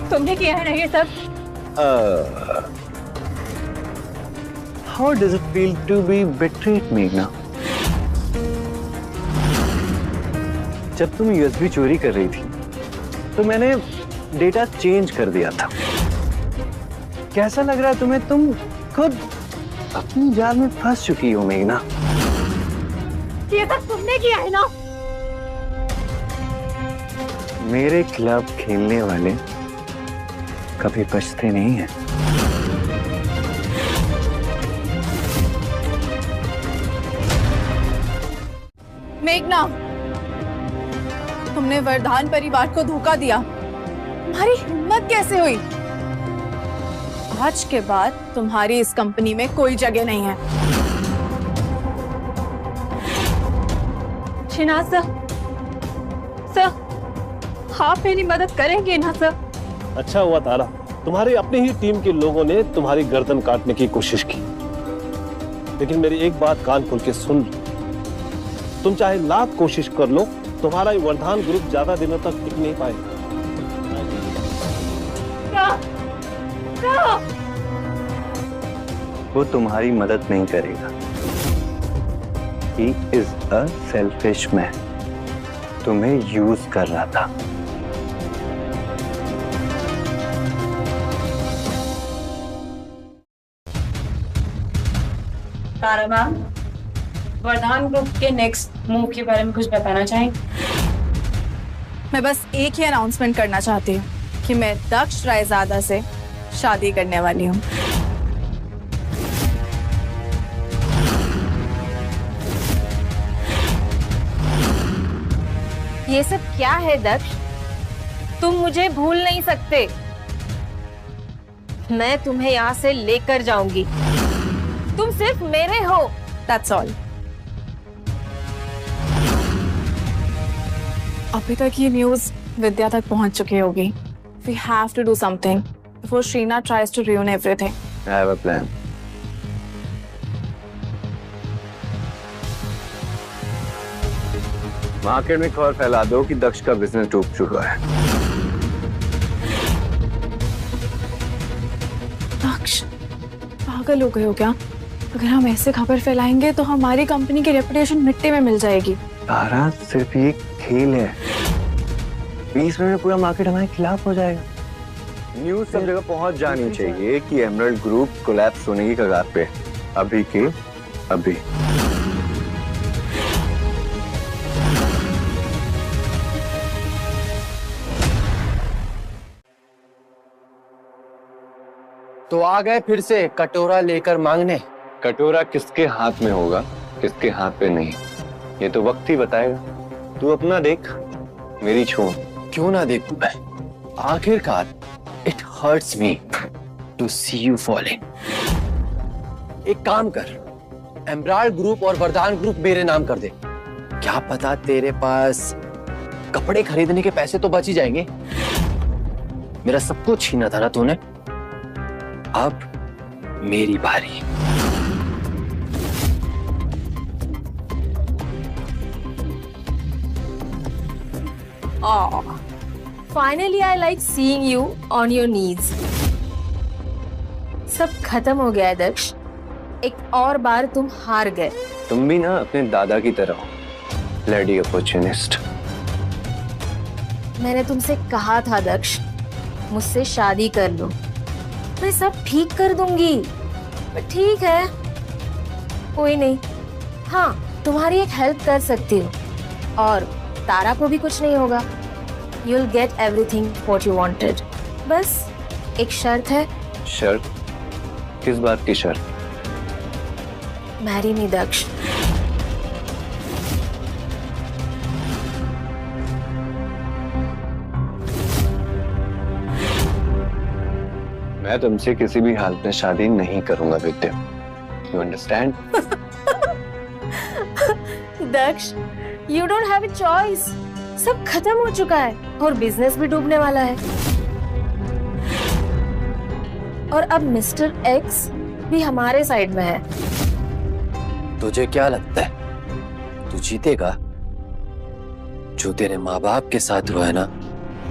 तुमने किया है ना ये सब? How does it feel to be betrayed, मेघना? जब तुम यूएसबी चोरी कर रही थी तो मैंने डेटा चेंज कर दिया था। कैसा लग रहा है तुम्हें? तुम खुद अपनी जाल में फंस चुकी हो मेघना। ये सब तुमने किया है ना? मेरे खिलाफ खेलने वाले कभी बचते नहीं हैं। मेघना, तुमने वर्धान परिवार को धोखा दिया। तुम्हारी हिम्मत कैसे हुई? आज के बाद तुम्हारी इस कंपनी में कोई जगह नहीं है। श्रीनाथ सर, आप मेरी मदद करेंगे ना सर? अच्छा हुआ तारा, तुम्हारी अपनी ही टीम के लोगों ने तुम्हारी गर्दन काटने की कोशिश की, लेकिन मेरी एक बात कान खोल के सुन लो। तुम चाहे लाख कोशिश कर लो, तुम्हारा ये वर्धान ग्रुप ज्यादा दिनों तक टिक नहीं पाएगा। वो तुम्हारी मदद नहीं करेगा। He is a selfish man. तुम्हें यूज कर रहा था। तारा मैम, वर्धान ग्रुप के नेक्स्ट मूव के बारे में कुछ बताना चाहेंगे? मैं बस एक ही अनाउंसमेंट करना चाहती हूँ कि मैं दक्ष रायज़ादा से शादी करने वाली हूँ। ये सब क्या है दक्ष? तुम मुझे भूल नहीं सकते। मैं तुम्हें यहाँ से लेकर जाऊंगी। तुम सिर्फ मेरे हो। That's all. अभी तक ये न्यूज़ विद्या तक पहुंच चुकी होगी। We have to do something before Srinath tries to ruin everything. I have a plan. Market में खबर फैला दो कि दक्ष का बिजनेस डूब चुका है। दक्ष पागल हो गए हो क्या? अगर हम ऐसे खबर फैलाएंगे तो हमारी कंपनी की रेपुटेशन मिट्टी में मिल जाएगी। तारा, सिर्फ ये खेल है। 20 मिनट में पूरा मार्केट हमारे खिलाफ हो जाएगा। न्यूज़ सब जगह पहुंच जानी चाहिए कि एमरल्ड ग्रुप कोलैप्स होने की कगार पे। अभी के अभी। तो आ गए फिर से कटोरा लेकर मांगने। कटोरा किसके हाथ में होगा, किसके हाथ पे नहीं, ये तो वक्त ही बताएगा। तू अपना देख, मेरी छोड़। क्यों ना देखूं मैं? आखिरकार it hurts me to see you falling. एक काम कर, एमराल्ड ग्रुप और वरदान ग्रुप मेरे नाम कर दे। क्या पता तेरे पास कपड़े खरीदने के पैसे तो बच ही जाएंगे। मेरा सब कुछ छीना था ना तूने, अब मेरी बारी। Finally, I like seeing you on your knees. सब खत्म हो गया है दक्ष। एक और बार तुम हार गए। तुम भी ना अपने दादा की तरह हो, ब्लडी अपॉर्चुनिस्ट। मैंने तुमसे कहा था दक्ष, मुझसे शादी कर लो, मैं सब ठीक कर दूंगी। पर ठीक है, कोई नहीं। हाँ, तुम्हारी एक हेल्प कर सकती हूँ, और तारा को भी कुछ नहीं होगा। You'll get everything what you wanted. बस एक शर्त है। शर्त? किस बात की शर्त? Marry me, दक्ष। मैं तुमसे किसी भी हालत में शादी नहीं करूंगा विद्या। You understand? Daksha, you don't have a choice. सब खत्म हो चुका है और बिजनेस भी डूबने वाला है। और अब मिस्टर एक्स भी हमारे साइड में है। तुझे क्या लगता है तू जीतेगा? जो तेरे माँ बाप के साथ हुआ है ना,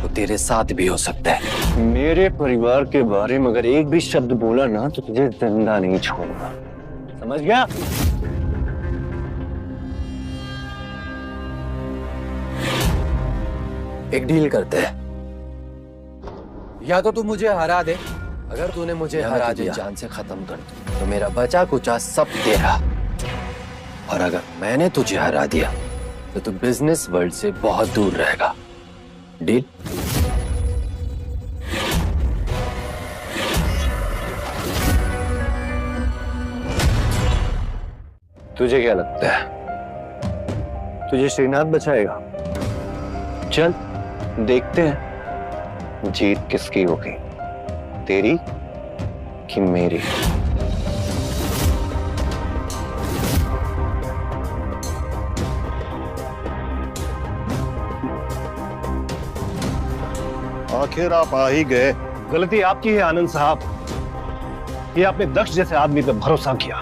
वो तेरे साथ भी हो सकता है। मेरे परिवार के बारे में अगर एक भी शब्द बोला ना तो तुझे जिंदा नहीं छोड़ूंगा, समझ गया? एक डील करते हैं, या तो तू मुझे हरा दे। अगर तूने मुझे हरा दिया, जान से खत्म कर दे, तो मेरा बचा कुचा सब तेरा। और अगर मैंने तुझे हरा दिया तो तू बिजनेस वर्ल्ड से बहुत दूर रहेगा। डील? तुझे क्या लगता है तुझे श्रीनाथ बचाएगा? चल देखते हैं जीत किसकी होगी, तेरी कि मेरी। आखिर आप आ ही गए। गलती आपकी है आनंद साहब। ये आपने दक्ष जैसे आदमी पे भरोसा किया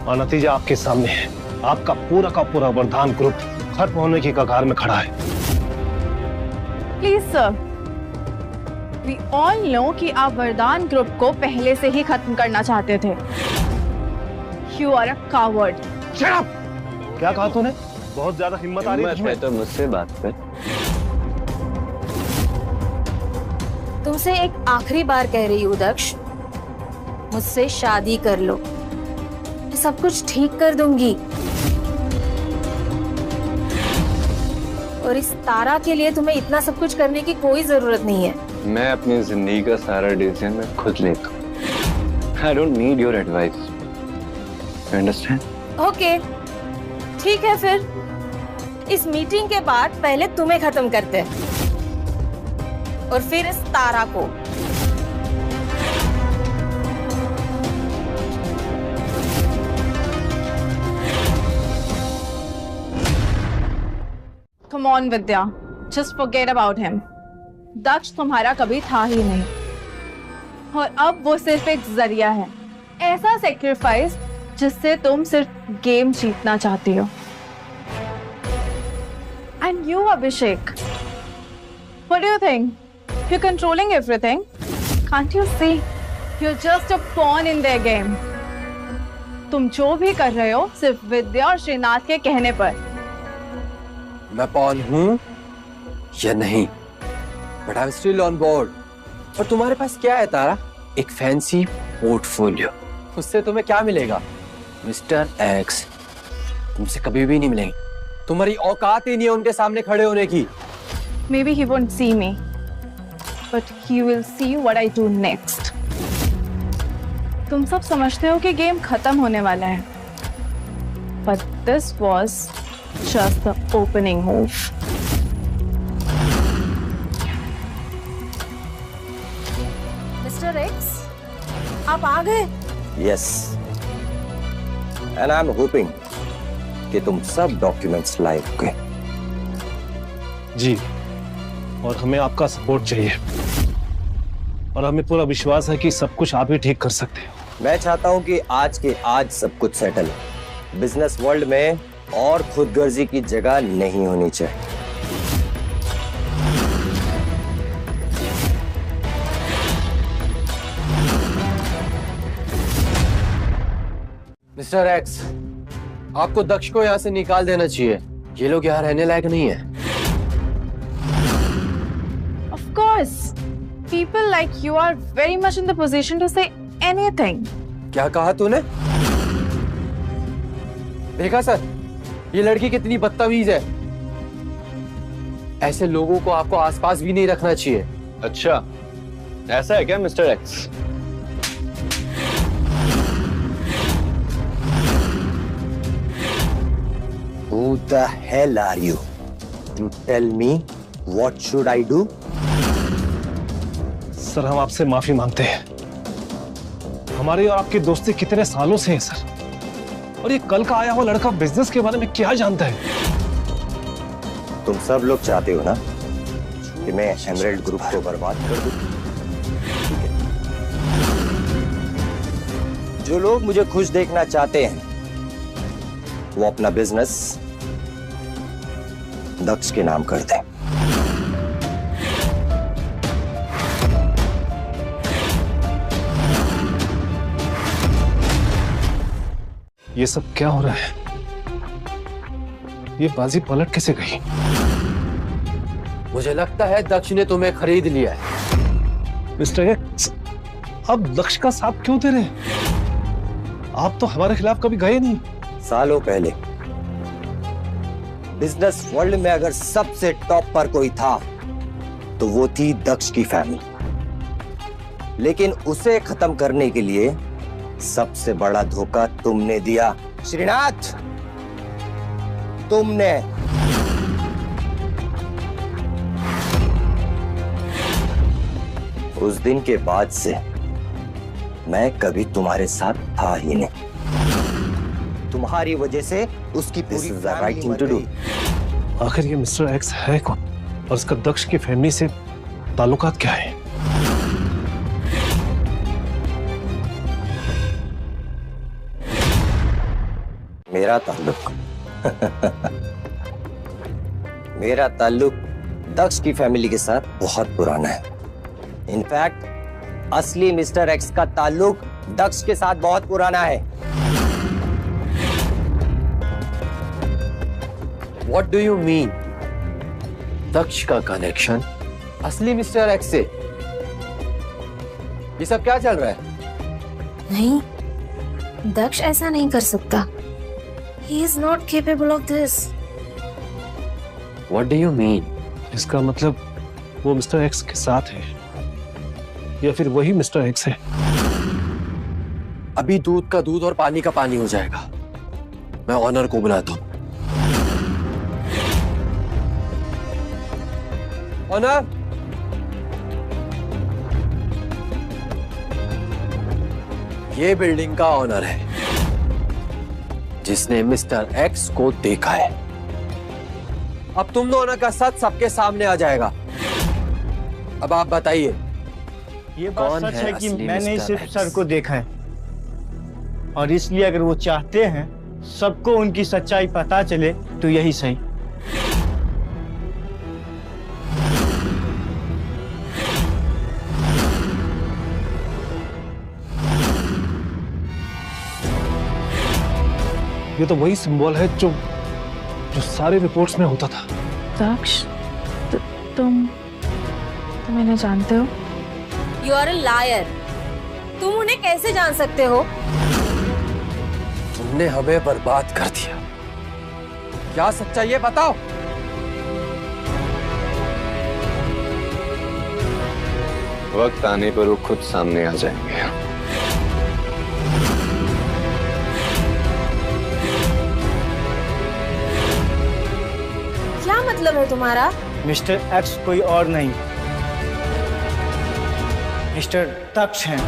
और नतीजा आपके सामने है। आपका पूरा का पूरा वरदान ग्रुप खत्म होने की कगार में खड़ा है। Please sir, we all know कि आप वरदान ग्रुप को पहले से ही खत्म करना चाहते थे। You are a coward. Shut up! क्या कहा तूने? बहुत ज्यादा हिम्मत आ रही है तुझमें। तो मुझसे बात कर। तुमसे एक आखिरी बार कह रही हूँ दक्ष, मुझसे शादी कर लो, मैं सब कुछ ठीक कर दूंगी। और इस तारा के लिए तुम्हें इतना सब कुछ करने की कोई जरूरत नहीं है। मैं अपनी जिंदगी का सारा डिसीजन मैं खुद लेता हूँ। I don't need your advice. You understand? Okay, ठीक है फिर। इस मीटिंग के बाद पहले तुम्हें खत्म करते हैं और फिर इस तारा को। Come on Vidya, just forget about him. दक्ष तुम्हारा कभी था ही नहीं और अब वो सिर्फ एक जरिया है, ऐसा सेक्रीफाइस जिससे तुम सिर्फ गेम जीतना चाहती हो। And you, Abhishek, what do you think? You're controlling everything. Can't you see? You're just a pawn in their game. तुम जो भी कर रहे हो सिर्फ विद्या और श्रीनाथ के कहने पर। मैं पॉन हूँ या नहीं, but I am still on board. और तुम्हारे पास क्या है तारा? एक फैंसी पोर्टफोलियो। उससे तुम्हें क्या मिलेगा? मिस्टर एक्स तुमसे कभी भी नहीं मिलेंगे। तुम्हारी औकात ही नहीं है उनके सामने खड़े होने की। Maybe he won't see me, but he will see what I do next. तुम सब समझते हो कि गेम खत्म होने वाला है, but this was just the opening move. Mister x, आप आ गए? Yes, and I am hoping कि तुम सब डॉक्यूमेंट्स लाए होंगे। जी, और हमें आपका सपोर्ट चाहिए और हमें पूरा विश्वास है कि सब कुछ आप ही ठीक कर सकते हो। मैं चाहता हूं कि आज के आज सब कुछ सेटल हो। बिजनेस वर्ल्ड में और खुदगर्जी की जगह नहीं होनी चाहिए। मिस्टर एक्स, आपको दक्ष को यहाँ से निकाल देना चाहिए। ये लोग यहाँ रहने लायक नहीं है। Of course, people like you are very much in the position to say anything. क्या कहा तूने? देखा सर, ये लड़की कितनी बदतमीज है। ऐसे लोगों को आपको आसपास भी नहीं रखना चाहिए। अच्छा, ऐसा है क्या mister x? Who the hell are you? You tell me what should I do? Sir, हम आपसे माफी मांगते हैं। हमारी और आपकी दोस्ती कितने सालों से है सर, और ये कल का आया हुआ लड़का बिजनेस के बारे में क्या जानता है? तुम सब लोग चाहते हो ना कि मैं एमराल्ड ग्रुप को बर्बाद कर दूं? जो लोग मुझे खुश देखना चाहते हैं वो अपना बिजनेस दक्ष के नाम कर दें। ये सब क्या हो रहा है? ये बाजी पलट कैसे गई? मुझे लगता है दक्ष ने तुम्हें खरीद लिया है। मिस्टर एक्स, अब दक्ष का साथ क्यों दे रहे हैं? आप तो हमारे खिलाफ कभी गए नहीं। सालों पहले बिजनेस वर्ल्ड में अगर सबसे टॉप पर कोई था तो वो थी दक्ष की फैमिली। लेकिन उसे खत्म करने के लिए सबसे बड़ा धोखा तुमने दिया श्रीनाथ, तुमने। उस दिन के बाद से मैं कभी तुम्हारे साथ था ही नहीं। तुम्हारी वजह से उसकी पूरी राइट थिंग टू डू। आखिर ये मिस्टर एक्स है कौन और उसका दक्ष की फैमिली से ताल्लुकात क्या है? मेरा ताल्लुक दक्ष की फैमिली के साथ बहुत पुराना है। इनफैक्ट असली मिस्टर एक्स का ताल्लुक दक्ष के साथ बहुत पुराना है। What do you mean? दक्ष का कनेक्शन असली मिस्टर एक्स से? ये सब क्या चल रहा है? नहीं, दक्ष ऐसा नहीं कर सकता। He is not capable of this. What do you mean? इसका मतलब वो मिस्टर एक्स के साथ है या फिर वही मिस्टर एक्स है? अभी दूध का दूध और पानी का पानी हो जाएगा। मैं ऑनर को बुलाता हूं। ऑनर, ये बिल्डिंग का ऑनर है जिसने मिस्टर एक्स को देखा है। अब तुम दोनों का सच सबके सामने आ जाएगा। अब आप बताइए, ये बात सच है कि मैंने सिर्फ सर को देखा है, और इसलिए अगर वो चाहते हैं सबको उनकी सच्चाई पता चले तो यही सही। ये तो वही सिंबल है जो सारे रिपोर्ट्स में होता था। दक्ष, तुम इन्हें जानते हो? You are a liar. तुम उन्हें कैसे जान सकते हो? तुमने हमें बर्बाद कर दिया। क्या सच्चाई है बताओ। वक्त आने पर वो खुद सामने आ जाएंगे। मतलब है तुम्हारा? मिस्टर एक्स कोई और नहीं, मिस्टर तक्ष हैं।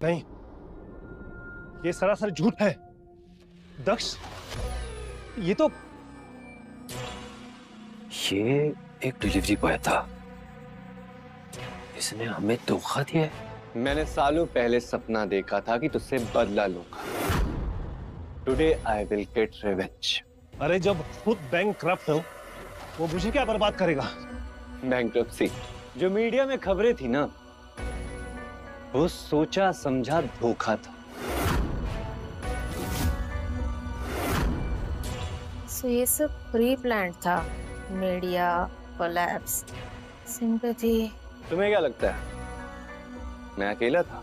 नहीं, ये सरासर झूठ है। दक्ष, ये तो ये एक डिलीवरी बॉय था, इसने हमें धोखा दिया है। मैंने सालों पहले सपना देखा था कि तुझसे बदला लूंगा। Today I will get revenge. अरे जब खुद बैंकक्रप्ट हो, वो मुझे क्या बर्बाद करेगा? बैंकरप्सी जो मीडिया में खबरें थी ना, वो सोचा समझा धोखा था। सो ये सब प्री प्लान्ड था, मीडिया कोलैप्स, सिंपैथी। तुम्हें क्या लगता है मैं अकेला था?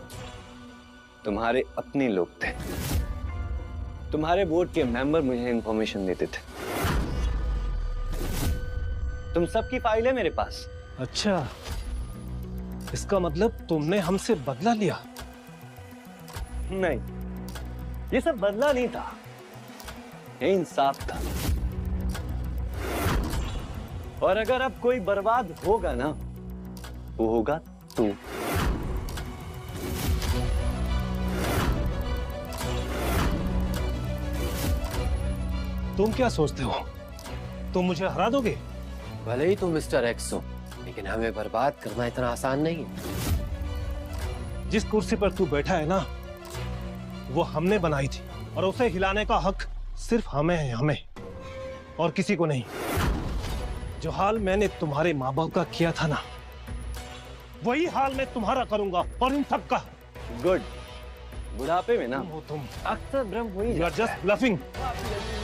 तुम्हारे अपने लोग थे, तुम्हारे बोर्ड के मेंबर मुझे इंफॉर्मेशन देते थे। तुम सबकी फाइल है मेरे पास। अच्छा, इसका मतलब तुमने हमसे बदला लिया? नहीं, ये सब बदला नहीं था, ये इंसाफ था। और अगर अब कोई बर्बाद होगा ना, वो होगा तू। तुम क्या सोचते हो, तुम मुझे हरा दोगे? भले ही तुम मिस्टर एक्स हो, लेकिन हमें बर्बाद करना इतना आसान नहीं है। जिस कुर्सी पर तू बैठा है ना, वो हमने बनाई थी, और उसे हिलाने का हक सिर्फ हमें है, हमें और किसी को नहीं। जो हाल मैंने तुम्हारे माँ बाप का किया था ना, वही हाल मैं तुम्हारा करूंगा, और इन सब का। गुड। बुढ़ापे में ना तुम अक्सर भ्रम हो ही यू आर जाता जस्ट ब्लफिंग।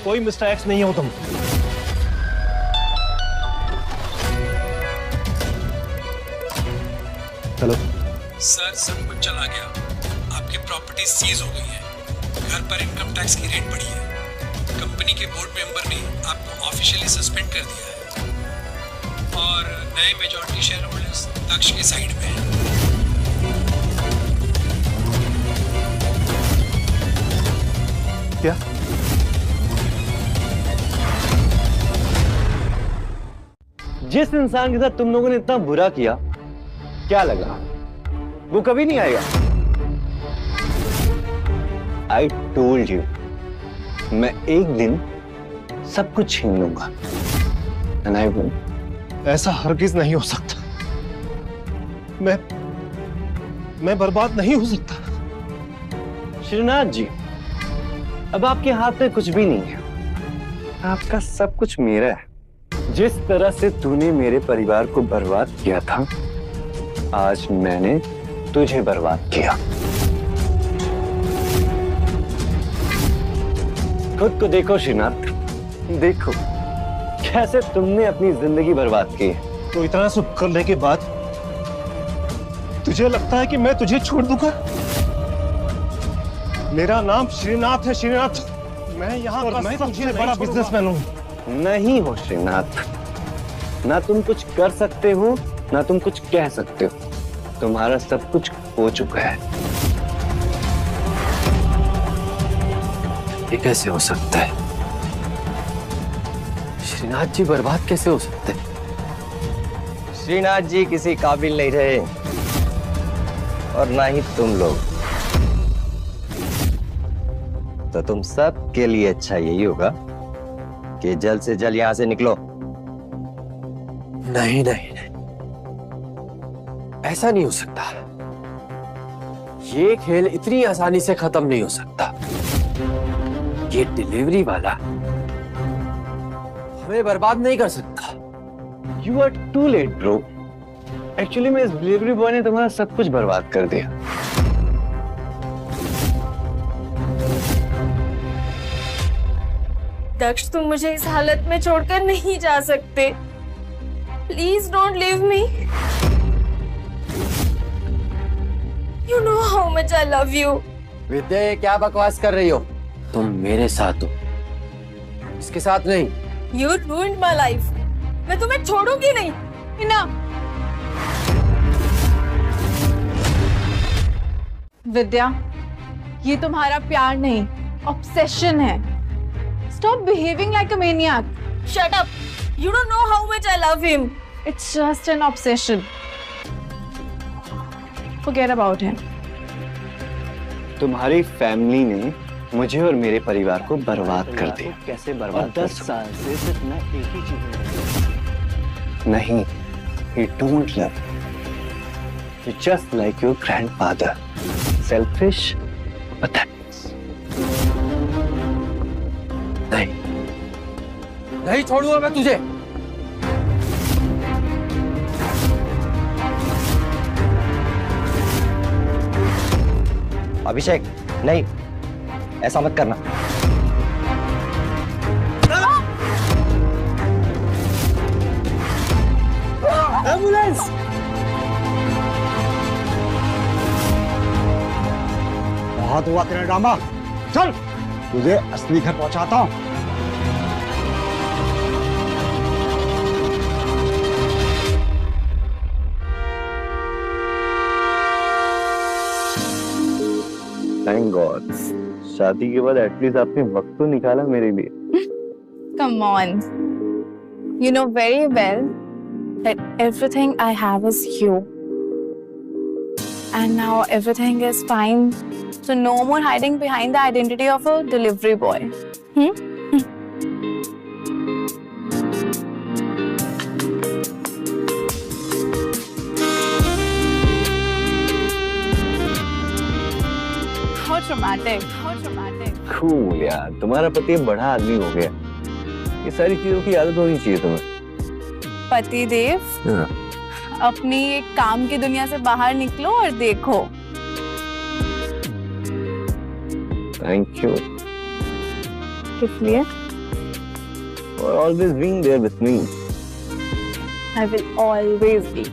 कोई मिस्टर एक्स नहीं हो तुम। हेलो सर, सब कुछ चला गया। आपकी प्रॉपर्टी सीज हो गई है। घर पर इनकम टैक्स की रेट बढ़ी है। कंपनी के बोर्ड मेंबर ने आपको ऑफिशियली सस्पेंड कर दिया है, और नए मेजॉरिटी शेयर होल्डर्स दक्ष के साइड में हैं। क्या? जिस इंसान के साथ तुम लोगों ने इतना बुरा किया, क्या लगा वो कभी नहीं आएगा? I told you, मैं एक दिन सब कुछ छीन लूंगा। And I will. ऐसा हरगिज नहीं हो सकता। मैं बर्बाद नहीं हो सकता। श्रीनाथ जी, अब आपके हाथ में कुछ भी नहीं है, आपका सब कुछ मेरा है। जिस तरह से तूने मेरे परिवार को बर्बाद किया था, आज मैंने तुझे बर्बाद किया। खुद को देखो श्रीनाथ, देखो कैसे तुमने अपनी जिंदगी बर्बाद की है। तो इतना सब करने के बाद तुझे लगता है कि मैं तुझे छोड़ दूंगा? मेरा नाम श्रीनाथ है, श्रीनाथ। मैं यहाँ पर सबसे बड़ा बिजनेसमैन हूँ। नहीं हो श्रीनाथ, ना तुम कुछ कर सकते हो, ना तुम कुछ कह सकते हो। तुम्हारा सब कुछ हो चुका है। ये कैसे हो सकता है? श्रीनाथ जी बर्बाद कैसे हो सकते हैं? श्रीनाथ जी किसी काबिल नहीं रहे, और ना ही तुम लोग। तो तुम सब के लिए अच्छा यही होगा कि जल्द से जल्द यहां से निकलो। नहीं नहीं नहीं, ऐसा नहीं हो सकता। ये खेल इतनी आसानी से खत्म नहीं हो सकता। ये डिलीवरी वाला हमें बर्बाद नहीं कर सकता। You are too late, bro. Actually, मैं इस डिलीवरी बॉय ने तुम्हारा सब कुछ बर्बाद कर दिया। दक्ष, तुम मुझे इस हालत में छोड़कर नहीं जा सकते। Please don't leave me. much I love you. विद्या, ये क्या बकवास कर रही हो? तुम मेरे साथ हो, इसके साथ नहीं। You ruined my life. मैं तुम्हें छोड़ूंगी नहीं। हिना, विद्या, ये तुम्हारा प्यार नहीं, ऑब्सेशन है। Stop behaving like a maniac. Shut up. You don't know how much I love him. It's just an obsession. Forget about him. तुम्हारी फैमिली ने मुझे और मेरे परिवार को बर्बाद कर दिया। कैसे बर्बाद? 10 साल से सिर्फ मैं एक ही चीज नहीं, you don't love. You're just like your grandfather. Selfish, pathetic. नहीं छोड़ूंगा मैं तुझे। अभिषेक, नहीं, ऐसा मत करना। एम्बुलेंस! बहुत हुआ तेरा ड्रामा। चल, तुझे असली घर पहुंचाता हूं। Thank God. शादी के बाद एटलीस्ट आपने वक्त तो निकाला मेरे लिए। Come on. You know very well that everything I have is you. And now everything is fine. So no more hiding behind the identity of a delivery boy. How dramatic. How dramatic. Cool यार, तुम्हारा पति बड़ा आदमी हो गया। ये सारी चीजों की आदत होनी चाहिए तुम्हें। पति देव, हाँ। अपनी एक काम की दुनिया से बाहर निकलो और देखो। Thank you किस लिए? for always being there with me. I will always be.